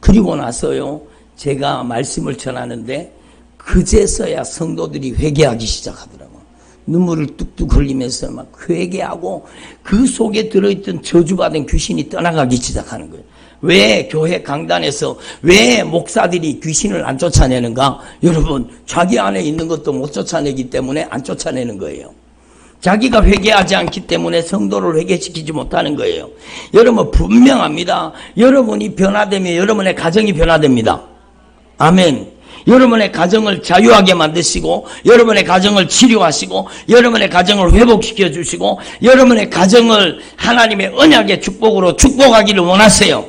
그리고 나서요 제가 말씀을 전하는데 그제서야 성도들이 회개하기 시작하더라고요. 눈물을 뚝뚝 흘리면서 막 회개하고 그 속에 들어있던 저주받은 귀신이 떠나가기 시작하는 거예요. 왜 교회 강단에서 왜 목사들이 귀신을 안 쫓아내는가? 여러분, 자기 안에 있는 것도 못 쫓아내기 때문에 안 쫓아내는 거예요. 자기가 회개하지 않기 때문에 성도를 회개시키지 못하는 거예요. 여러분, 분명합니다. 여러분이 변화되면 여러분의 가정이 변화됩니다. 아멘. 여러분의 가정을 자유하게 만드시고 여러분의 가정을 치료하시고 여러분의 가정을 회복시켜 주시고 여러분의 가정을 하나님의 언약의 축복으로 축복하기를 원하세요.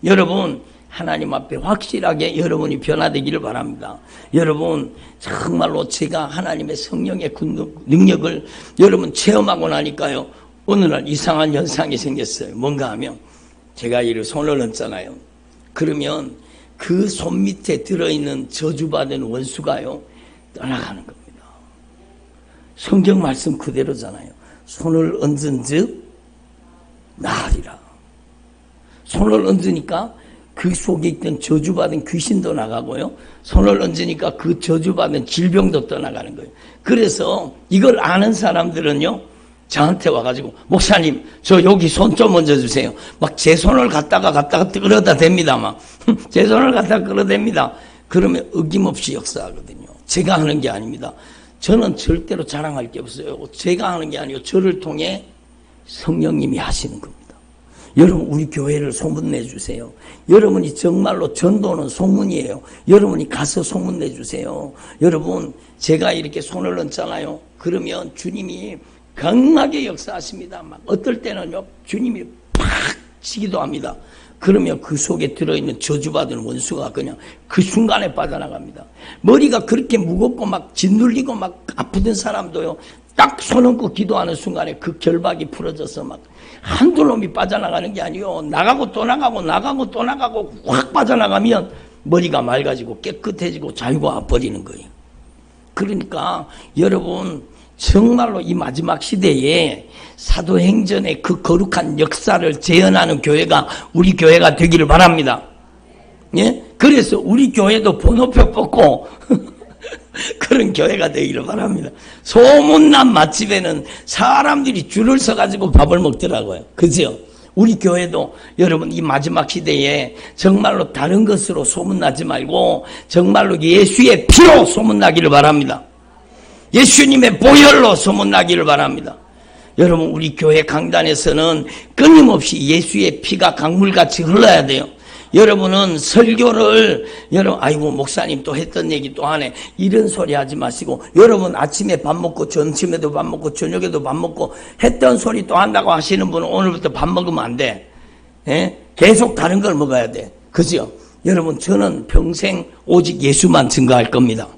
여러분 하나님 앞에 확실하게 여러분이 변화되기를 바랍니다. 여러분 정말로 제가 하나님의 성령의 능력을 여러분 체험하고 나니까요 어느 날 이상한 현상이 생겼어요. 뭔가 하면 제가 이를 손을 얹잖아요. 그러면 그 손 밑에 들어있는 저주받은 원수가요 떠나가는 겁니다. 성경 말씀 그대로잖아요. 손을 얹은 즉 나으리라. 손을 얹으니까 그 속에 있던 저주받은 귀신도 나가고요. 손을 얹으니까 그 저주받은 질병도 떠나가는 거예요. 그래서 이걸 아는 사람들은요 저한테 와가지고 목사님 저 여기 손 좀 얹어주세요. 막 제 손을 갖다가 끌어다 댑니다. 막 제 손을 갖다가 끌어댑니다. 그러면 어김없이 역사하거든요. 제가 하는 게 아닙니다. 저는 절대로 자랑할 게 없어요. 제가 하는 게 아니고 저를 통해 성령님이 하시는 겁니다. 여러분 우리 교회를 소문내주세요. 여러분이 정말로 전도는 소문이에요. 여러분이 가서 소문내주세요. 여러분 제가 이렇게 손을 얹잖아요. 그러면 주님이 강하게 역사하십니다. 막 어떨 때는요 주님이 팍 치기도 합니다. 그러면 그 속에 들어있는 저주받은 원수가 그냥 그 순간에 빠져나갑니다. 머리가 그렇게 무겁고 막 짓눌리고 막 아프던 사람도요 딱 손 얹고 기도하는 순간에 그 결박이 풀어져서 막 한두 놈이 빠져나가는 게 아니요 나가고 또 나가고 나가고 또 나가고 확 빠져나가면 머리가 맑아지고 깨끗해지고 자유가 와버리는 거예요. 그러니까 여러분 정말로 이 마지막 시대에 사도행전의 그 거룩한 역사를 재현하는 교회가 우리 교회가 되기를 바랍니다. 예? 그래서 우리 교회도 번호표 뽑고 그런 교회가 되기를 바랍니다. 소문난 맛집에는 사람들이 줄을 서가지고 밥을 먹더라고요. 그죠? 우리 교회도 여러분 이 마지막 시대에 정말로 다른 것으로 소문나지 말고 정말로 예수의 피로 소문나기를 바랍니다. 예수님의 보혈로 소문나기를 바랍니다. 여러분 우리 교회 강단에서는 끊임없이 예수의 피가 강물같이 흘러야 돼요. 여러분은 설교를 아이고 목사님 또 했던 얘기 또 하네 이런 소리 하지 마시고 여러분 아침에 밥 먹고 점심에도 밥 먹고 저녁에도 밥 먹고 했던 소리 또 한다고 하시는 분은 오늘부터 밥 먹으면 안 돼. 예? 계속 다른 걸 먹어야 돼. 그죠? 여러분 저는 평생 오직 예수만 증거할 겁니다.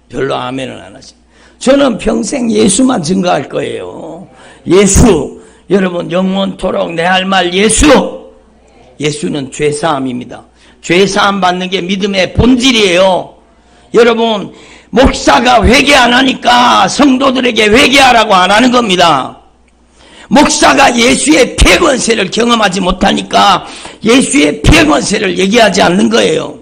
별로 아멘은 안 하시고 저는 평생 예수만 증거할 거예요. 예수 여러분 영원토록 내 할 말 예수. 예수는 죄사함입니다. 죄사함 받는 게 믿음의 본질이에요. 여러분 목사가 회개 안 하니까 성도들에게 회개하라고 안 하는 겁니다. 목사가 예수의 피의 권세를 경험하지 못하니까 예수의 피의 권세를 얘기하지 않는 거예요.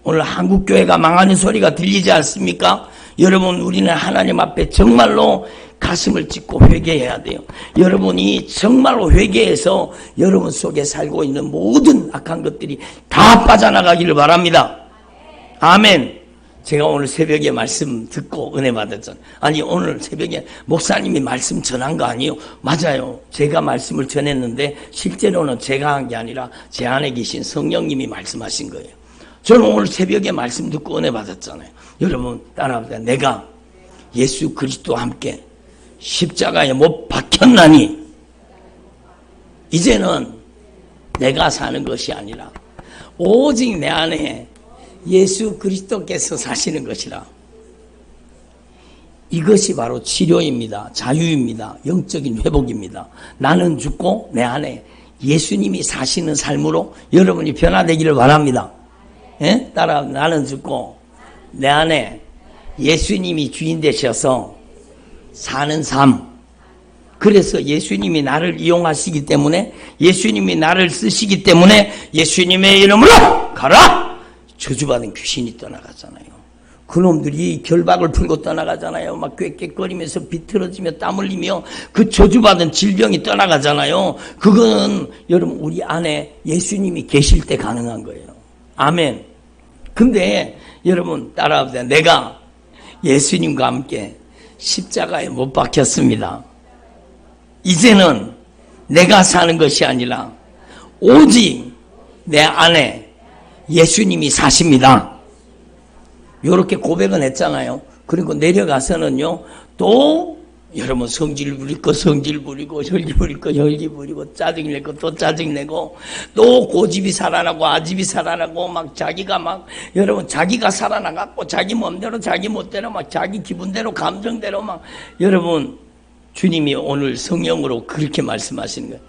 오늘 한국교회가 망하는 소리가 들리지 않습니까? 여러분 우리는 하나님 앞에 정말로 가슴을 찢고 회개해야 돼요. 여러분이 정말로 회개해서 여러분 속에 살고 있는 모든 악한 것들이 다 빠져나가기를 바랍니다. 아멘. 제가 오늘 새벽에 말씀 듣고 은혜 받았잖아요. 아니 오늘 새벽에 목사님이 말씀 전한 거 아니에요? 맞아요. 제가 말씀을 전했는데 실제로는 제가 한 게 아니라 제 안에 계신 성령님이 말씀하신 거예요. 저는 오늘 새벽에 말씀 듣고 은혜 받았잖아요. 여러분 따라합니다. 내가 예수 그리스도와 함께 십자가에 못 박혔나니 이제는 내가 사는 것이 아니라 오직 내 안에 예수 그리스도께서 사시는 것이라. 이것이 바로 치료입니다. 자유입니다. 영적인 회복입니다. 나는 죽고 내 안에 예수님이 사시는 삶으로 여러분이 변화되기를 바랍니다. 예? 따라 나는 죽고 내 안에 예수님이 주인 되셔서 사는 삶. 그래서 예수님이 나를 이용하시기 때문에 예수님이 나를 쓰시기 때문에 예수님의 이름으로 가라! 저주받은 귀신이 떠나가잖아요. 그놈들이 결박을 풀고 떠나가잖아요. 막 꾀꾀거리면서 비틀어지며 땀 흘리며 그 저주받은 질병이 떠나가잖아요. 그거는 여러분 우리 안에 예수님이 계실 때 가능한 거예요. 아멘. 근데 여러분 따라합시다. 내가 예수님과 함께 십자가에 못 박혔습니다. 이제는 내가 사는 것이 아니라 오직 내 안에 예수님이 사십니다. 이렇게 고백은 했잖아요. 그리고 내려가서는요 또 여러분 성질 부릴 거 성질 부리고 혈기 부릴 거 혈기 부리고 짜증 낼 거 또 짜증 내고 또 고집이 살아나고 아집이 살아나고 막 자기가 막 여러분 자기가 살아나갖고 자기 몸대로 자기 멋대로 막 자기 기분대로 감정대로 막 여러분 주님이 오늘 성령으로 그렇게 말씀하시는 거예요.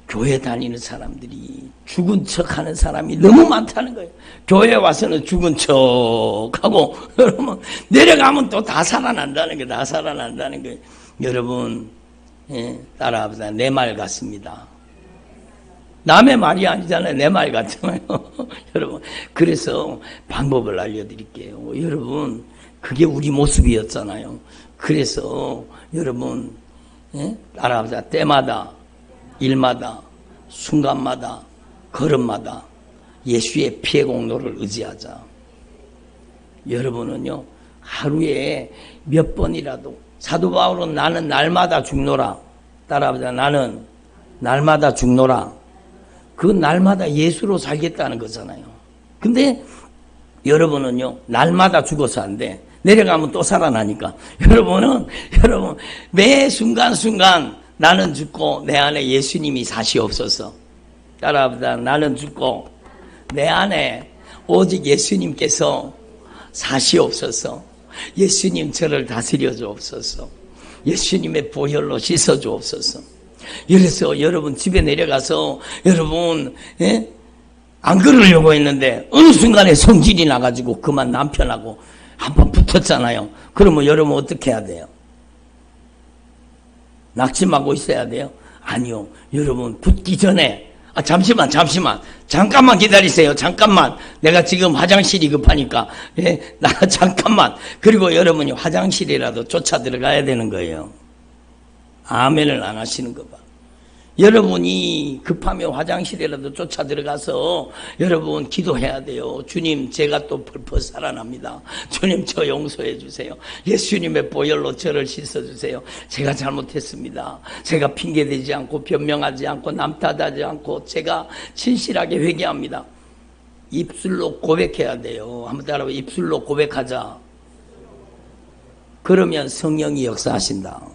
교회 다니는 사람들이 죽은 척하는 사람이 너무 많다는 거예요. 교회 와서는 죽은 척하고 여러분 내려가면 또 다 살아난다는 거예요. 다 살아난다는 거예요. 여러분 따라합시다. 내 말 같습니다. 남의 말이 아니잖아요. 내 말 같잖아요. 여러분 그래서 방법을 알려드릴게요. 여러분 그게 우리 모습이었잖아요. 그래서 여러분 따라합시다. 때마다 일마다 순간마다 걸음마다 예수의 피의 공로를 의지하자. 여러분은요 하루에 몇 번이라도 사도 바울은 나는 날마다 죽노라. 따라합시다. 나는 날마다 죽노라. 그 날마다 예수로 살겠다는 거잖아요. 근데 여러분은요 날마다 죽어서 안 돼. 내려가면 또 살아나니까. 여러분 매 순간순간 나는 죽고 내 안에 예수님이 사시옵소서. 따라합시다. 나는 죽고 내 안에 오직 예수님께서 사시옵소서. 예수님 저를 다스려 주옵소서. 예수님의 보혈로 씻어 주옵소서. 그래서 여러분 집에 내려가서 여러분 안 그러려고 했는데 어느 순간에 성질이 나가지고 그만 남편하고 한번 붙었잖아요. 그러면 여러분 어떻게 해야 돼요? 낙심하고 있어야 돼요? 아니요. 여러분 붙기 전에 잠깐만 기다리세요. 잠깐만. 내가 지금 화장실이 급하니까 나 잠깐만. 그리고 여러분이 화장실이라도 쫓아 들어가야 되는 거예요. 아멘을 안 하시는 거 봐. 여러분이 급하면 화장실이라도 쫓아 들어가서 여러분 기도해야 돼요. 주님, 제가 또 펄펄 살아납니다. 주님, 저 용서해 주세요. 예수님의 보혈로 저를 씻어주세요. 제가 잘못했습니다. 제가 핑계대지 않고 변명하지 않고 남 탓하지 않고 제가 진실하게 회개합니다. 입술로 고백해야 돼요. 한번 따라봐. 입술로 고백하자. 그러면 성령이 역사하신다.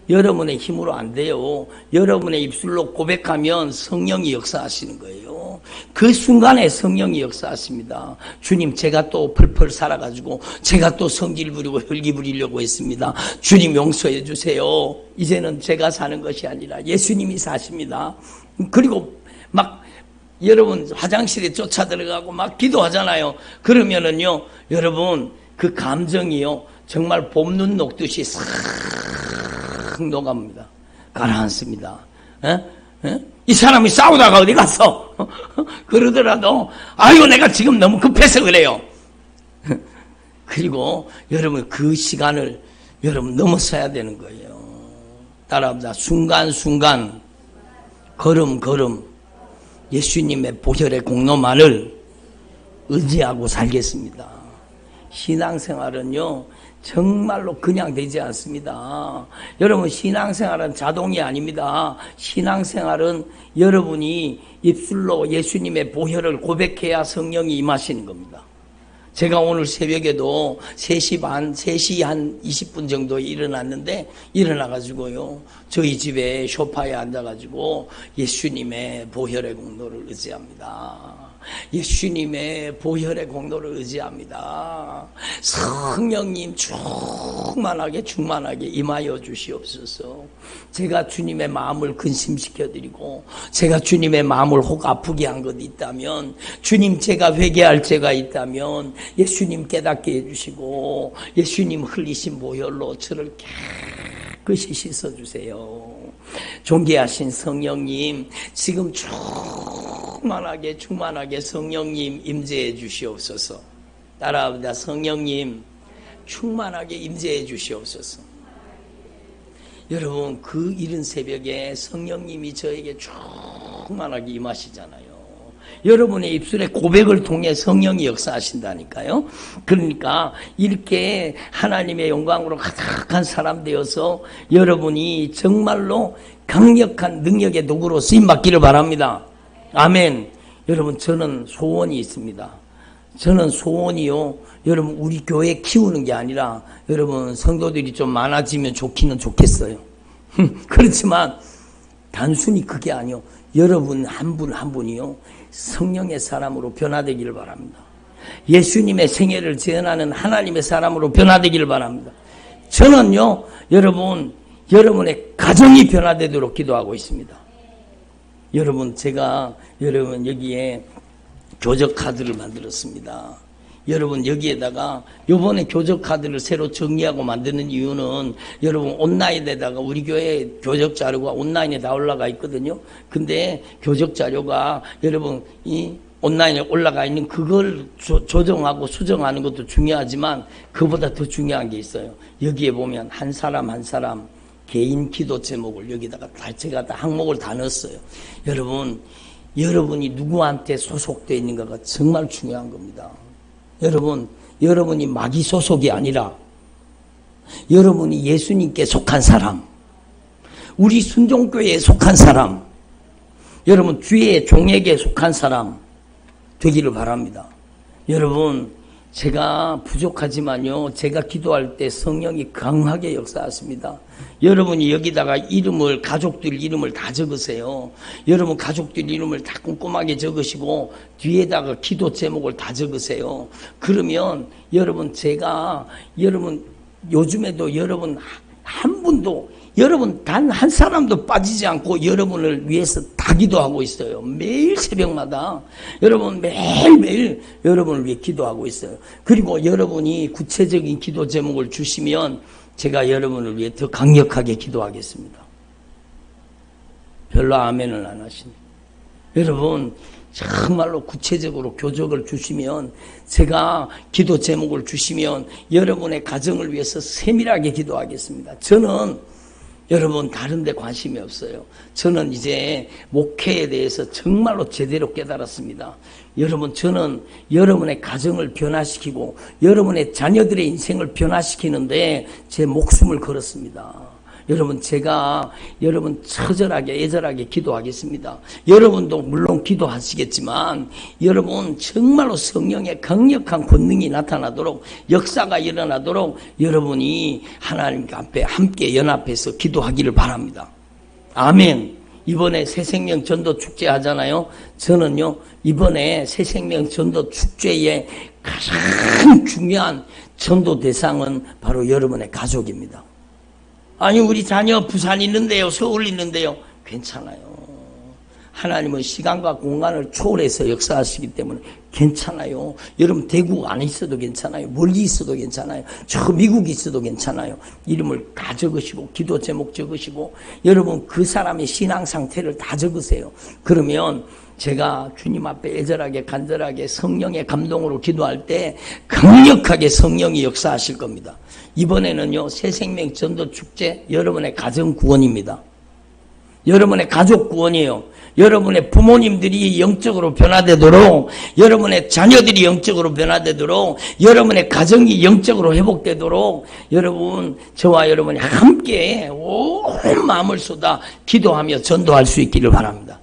여러분의 힘으로 안 돼요. 여러분의 입술로 고백하면 성령이 역사하시는 거예요. 그 순간에 성령이 역사하십니다. 주님, 제가 또 펄펄 살아가지고 제가 또 성질 부리고 혈기 부리려고 했습니다. 주님, 용서해 주세요. 이제는 제가 사는 것이 아니라 예수님이 사십니다. 그리고 막 여러분 화장실에 쫓아 들어가고 막 기도하잖아요. 그러면은요, 여러분 그 감정이요, 정말 봄눈 녹듯이 싹 녹아갑니다. 가라앉습니다. 이 사람이 싸우다가 어디 갔어? 그러더라도 아이고 내가 지금 너무 급해서 그래요. 그리고 여러분 그 시간을 여러분 넘어서야 되는 거예요. 따라합니다. 순간순간 걸음걸음 예수님의 보혈의 공로만을 의지하고 살겠습니다. 신앙생활은요 정말로 그냥 되지 않습니다. 여러분, 신앙생활은 자동이 아닙니다. 신앙생활은 여러분이 입술로 예수님의 보혈을 고백해야 성령이 임하시는 겁니다. 제가 오늘 새벽에도 3시 한 20분 정도에 일어났는데, 일어나가지고요, 저희 집에 소파에 앉아가지고 예수님의 보혈의 공로를 의지합니다. 예수님의 보혈의 공로를 의지합니다. 성령님 충만하게 임하여 주시옵소서. 제가 주님의 마음을 근심시켜드리고 제가 주님의 마음을 혹 아프게 한 것 있다면, 주님 제가 회개할 죄가 있다면 예수님 깨닫게 해주시고 예수님 흘리신 보혈로 저를 깨끗이 씻어주세요. 존귀하신 성령님, 지금 충만하게 성령님 임재해 주시옵소서. 따라합니다. 성령님 충만하게 임재해 주시옵소서. 여러분, 그 이른 새벽에 성령님이 저에게 충만하게 임하시잖아요. 여러분의 입술의 고백을 통해 성령이 역사하신다니까요. 그러니까 이렇게 하나님의 영광으로 가득한 사람 되어서 여러분이 정말로 강력한 능력의 도구로 쓰임받기를 바랍니다. 아멘. 여러분, 저는 소원이 있습니다. 저는 소원이요, 여러분 우리 교회 키우는 게 아니라 여러분 성도들이 좀 많아지면 좋기는 좋겠어요. 그렇지만 단순히 그게 아니요, 여러분 한 분 한 분이요 성령의 사람으로 변화되기를 바랍니다. 예수님의 생애를 재현하는 하나님의 사람으로 변화되기를 바랍니다. 저는요, 여러분의 가정이 변화되도록 기도하고 있습니다. 여러분, 제가 여러분 여기에 교적 카드를 만들었습니다. 여러분 여기에다가 요번에 교적 카드를 새로 정리하고 만드는 이유는 여러분 온라인에다가 우리 교회 교적 자료가 온라인에 다 올라가 있거든요. 근데 교적 자료가 여러분 이 온라인에 올라가 있는 그걸 조정하고 수정하는 것도 중요하지만 그보다 더 중요한 게 있어요. 여기에 보면 한 사람 한 사람 개인 기도 제목을 여기다가 제가 다 항목을 다 넣었어요. 여러분이 누구한테 소속되어 있는가가 정말 중요한 겁니다. 여러분이 마귀 소속이 아니라 여러분이 예수님께 속한 사람, 우리 순종교회에 속한 사람, 여러분 주의 종에게 속한 사람 되기를 바랍니다. 여러분, 제가 부족하지만요, 제가 기도할 때 성령이 강하게 역사하십니다. 여러분이 여기다가 가족들 이름을 다 적으세요. 여러분 가족들 이름을 다 꼼꼼하게 적으시고 뒤에다가 기도 제목을 다 적으세요. 그러면 여러분 요즘에도 여러분 한 분도, 여러분 단 한 사람도 빠지지 않고 여러분을 위해서 다 기도하고 있어요. 매일 새벽마다 여러분 매일매일 여러분을 위해 기도하고 있어요. 그리고 여러분이 구체적인 기도 제목을 주시면 제가 여러분을 위해 더 강력하게 기도하겠습니다. 별로 아멘을 안 하십니다. 여러분 정말로 구체적으로 교적을 주시면, 제가 기도 제목을 주시면 여러분의 가정을 위해서 세밀하게 기도하겠습니다. 저는 여러분 다른 데 관심이 없어요. 저는 이제 목회에 대해서 정말로 제대로 깨달았습니다. 여러분, 저는 여러분의 가정을 변화시키고 여러분의 자녀들의 인생을 변화시키는데 제 목숨을 걸었습니다. 여러분, 제가 여러분 처절하게 애절하게 기도하겠습니다. 여러분도 물론 기도하시겠지만 여러분 정말로 성령의 강력한 권능이 나타나도록, 역사가 일어나도록 여러분이 하나님 앞에 함께 연합해서 기도하기를 바랍니다. 아멘. 이번에 새생명 전도 축제 하잖아요. 저는요, 이번에 새생명 전도 축제의 가장 중요한 전도 대상은 바로 여러분의 가족입니다. 아니, 우리 자녀 부산 있는데요, 서울 있는데요. 괜찮아요. 하나님은 시간과 공간을 초월해서 역사하시기 때문에 괜찮아요. 여러분 대구 안에 있어도 괜찮아요. 멀리 있어도 괜찮아요. 저 미국에 있어도 괜찮아요. 이름을 다 적으시고 기도 제목 적으시고 여러분 그 사람의 신앙 상태를 다 적으세요. 그러면 제가 주님 앞에 애절하게 간절하게 성령의 감동으로 기도할 때 강력하게 성령이 역사하실 겁니다. 이번에는요, 새생명 전도 축제 여러분의 가정 구원입니다. 여러분의 가족 구원이에요. 여러분의 부모님들이 영적으로 변화되도록, 여러분의 자녀들이 영적으로 변화되도록, 여러분의 가정이 영적으로 회복되도록 여러분, 저와 여러분이 함께 온 마음을 쏟아 기도하며 전도할 수 있기를 바랍니다.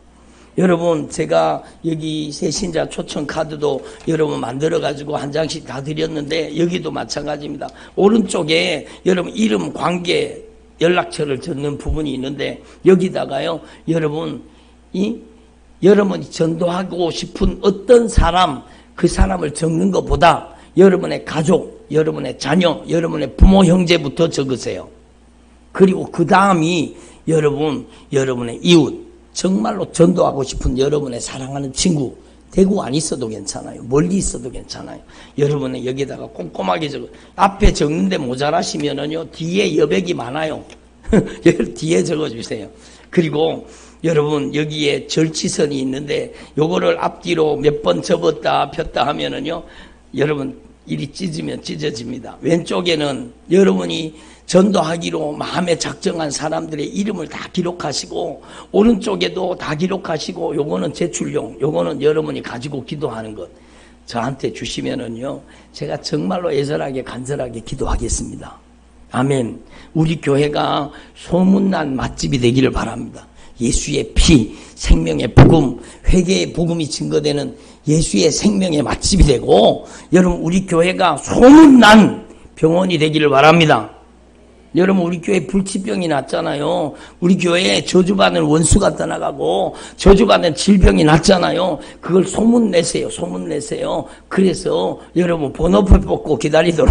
여러분, 제가 여기 새신자 초청 카드도 여러분 만들어가지고 한 장씩 다 드렸는데 여기도 마찬가지입니다. 오른쪽에 여러분 이름, 관계, 연락처를 적는 부분이 있는데 여기다가요, 여러분이 전도하고 싶은 어떤 사람, 그 사람을 적는 것보다 여러분의 가족, 여러분의 자녀, 여러분의 부모, 형제부터 적으세요. 그리고 그 다음이 여러분의 이웃, 정말로 전도하고 싶은 여러분의 사랑하는 친구, 대구 안 있어도 괜찮아요. 멀리 있어도 괜찮아요. 여러분은 여기다가 꼼꼼하게 적어. 앞에 적는데 모자라시면은요, 뒤에 여백이 많아요. 뒤에 적어주세요. 그리고 여러분 여기에 절치선이 있는데 요거를 앞뒤로 몇 번 접었다 폈다 하면은요, 여러분 이리 찢으면 찢어집니다. 왼쪽에는 여러분이 전도하기로 마음에 작정한 사람들의 이름을 다 기록하시고, 오른쪽에도 다 기록하시고, 요거는 제출용, 요거는 여러분이 가지고 기도하는 것 저한테 주시면은요, 제가 정말로 애절하게 간절하게 기도하겠습니다. 아멘. 우리 교회가 소문난 맛집이 되기를 바랍니다. 예수의 피, 생명의 복음, 회개의 복음이 증거되는 예수의 생명의 맛집이 되고, 여러분 우리 교회가 소문난 병원이 되기를 바랍니다. 여러분 우리 교회에 불치병이 났잖아요. 우리 교회에 저주받는 원수가 떠나가고 저주받는 질병이 났잖아요. 그걸 소문 내세요. 소문 내세요. 그래서 여러분 번호표 뽑고 기다리도록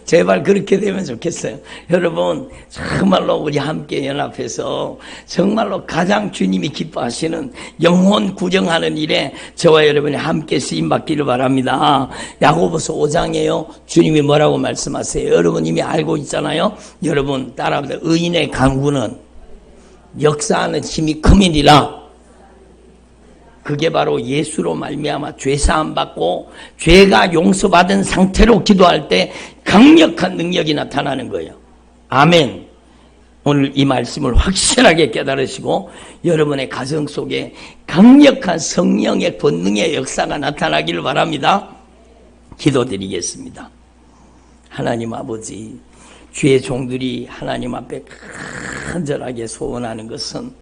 제발 그렇게 되면 좋겠어요. 여러분 정말로 우리 함께 연합해서 정말로 가장 주님이 기뻐하시는 영혼 구정하는 일에 저와 여러분이 함께 쓰임받기를 바랍니다. 야고보서 5장이에요. 주님이 뭐라고 말씀하세요? 여러분 이미 알고 있잖아요. 여러분 따라합니다. 의인의 간구는 역사하는 힘이 큼이니라. 그게 바로 예수로 말미암아 죄사함 받고 죄가 용서받은 상태로 기도할 때 강력한 능력이 나타나는 거예요. 아멘. 오늘 이 말씀을 확실하게 깨달으시고 여러분의 가정 속에 강력한 성령의 권능의 역사가 나타나기를 바랍니다. 기도드리겠습니다. 하나님 아버지, 주의 종들이 하나님 앞에 간절하게 소원하는 것은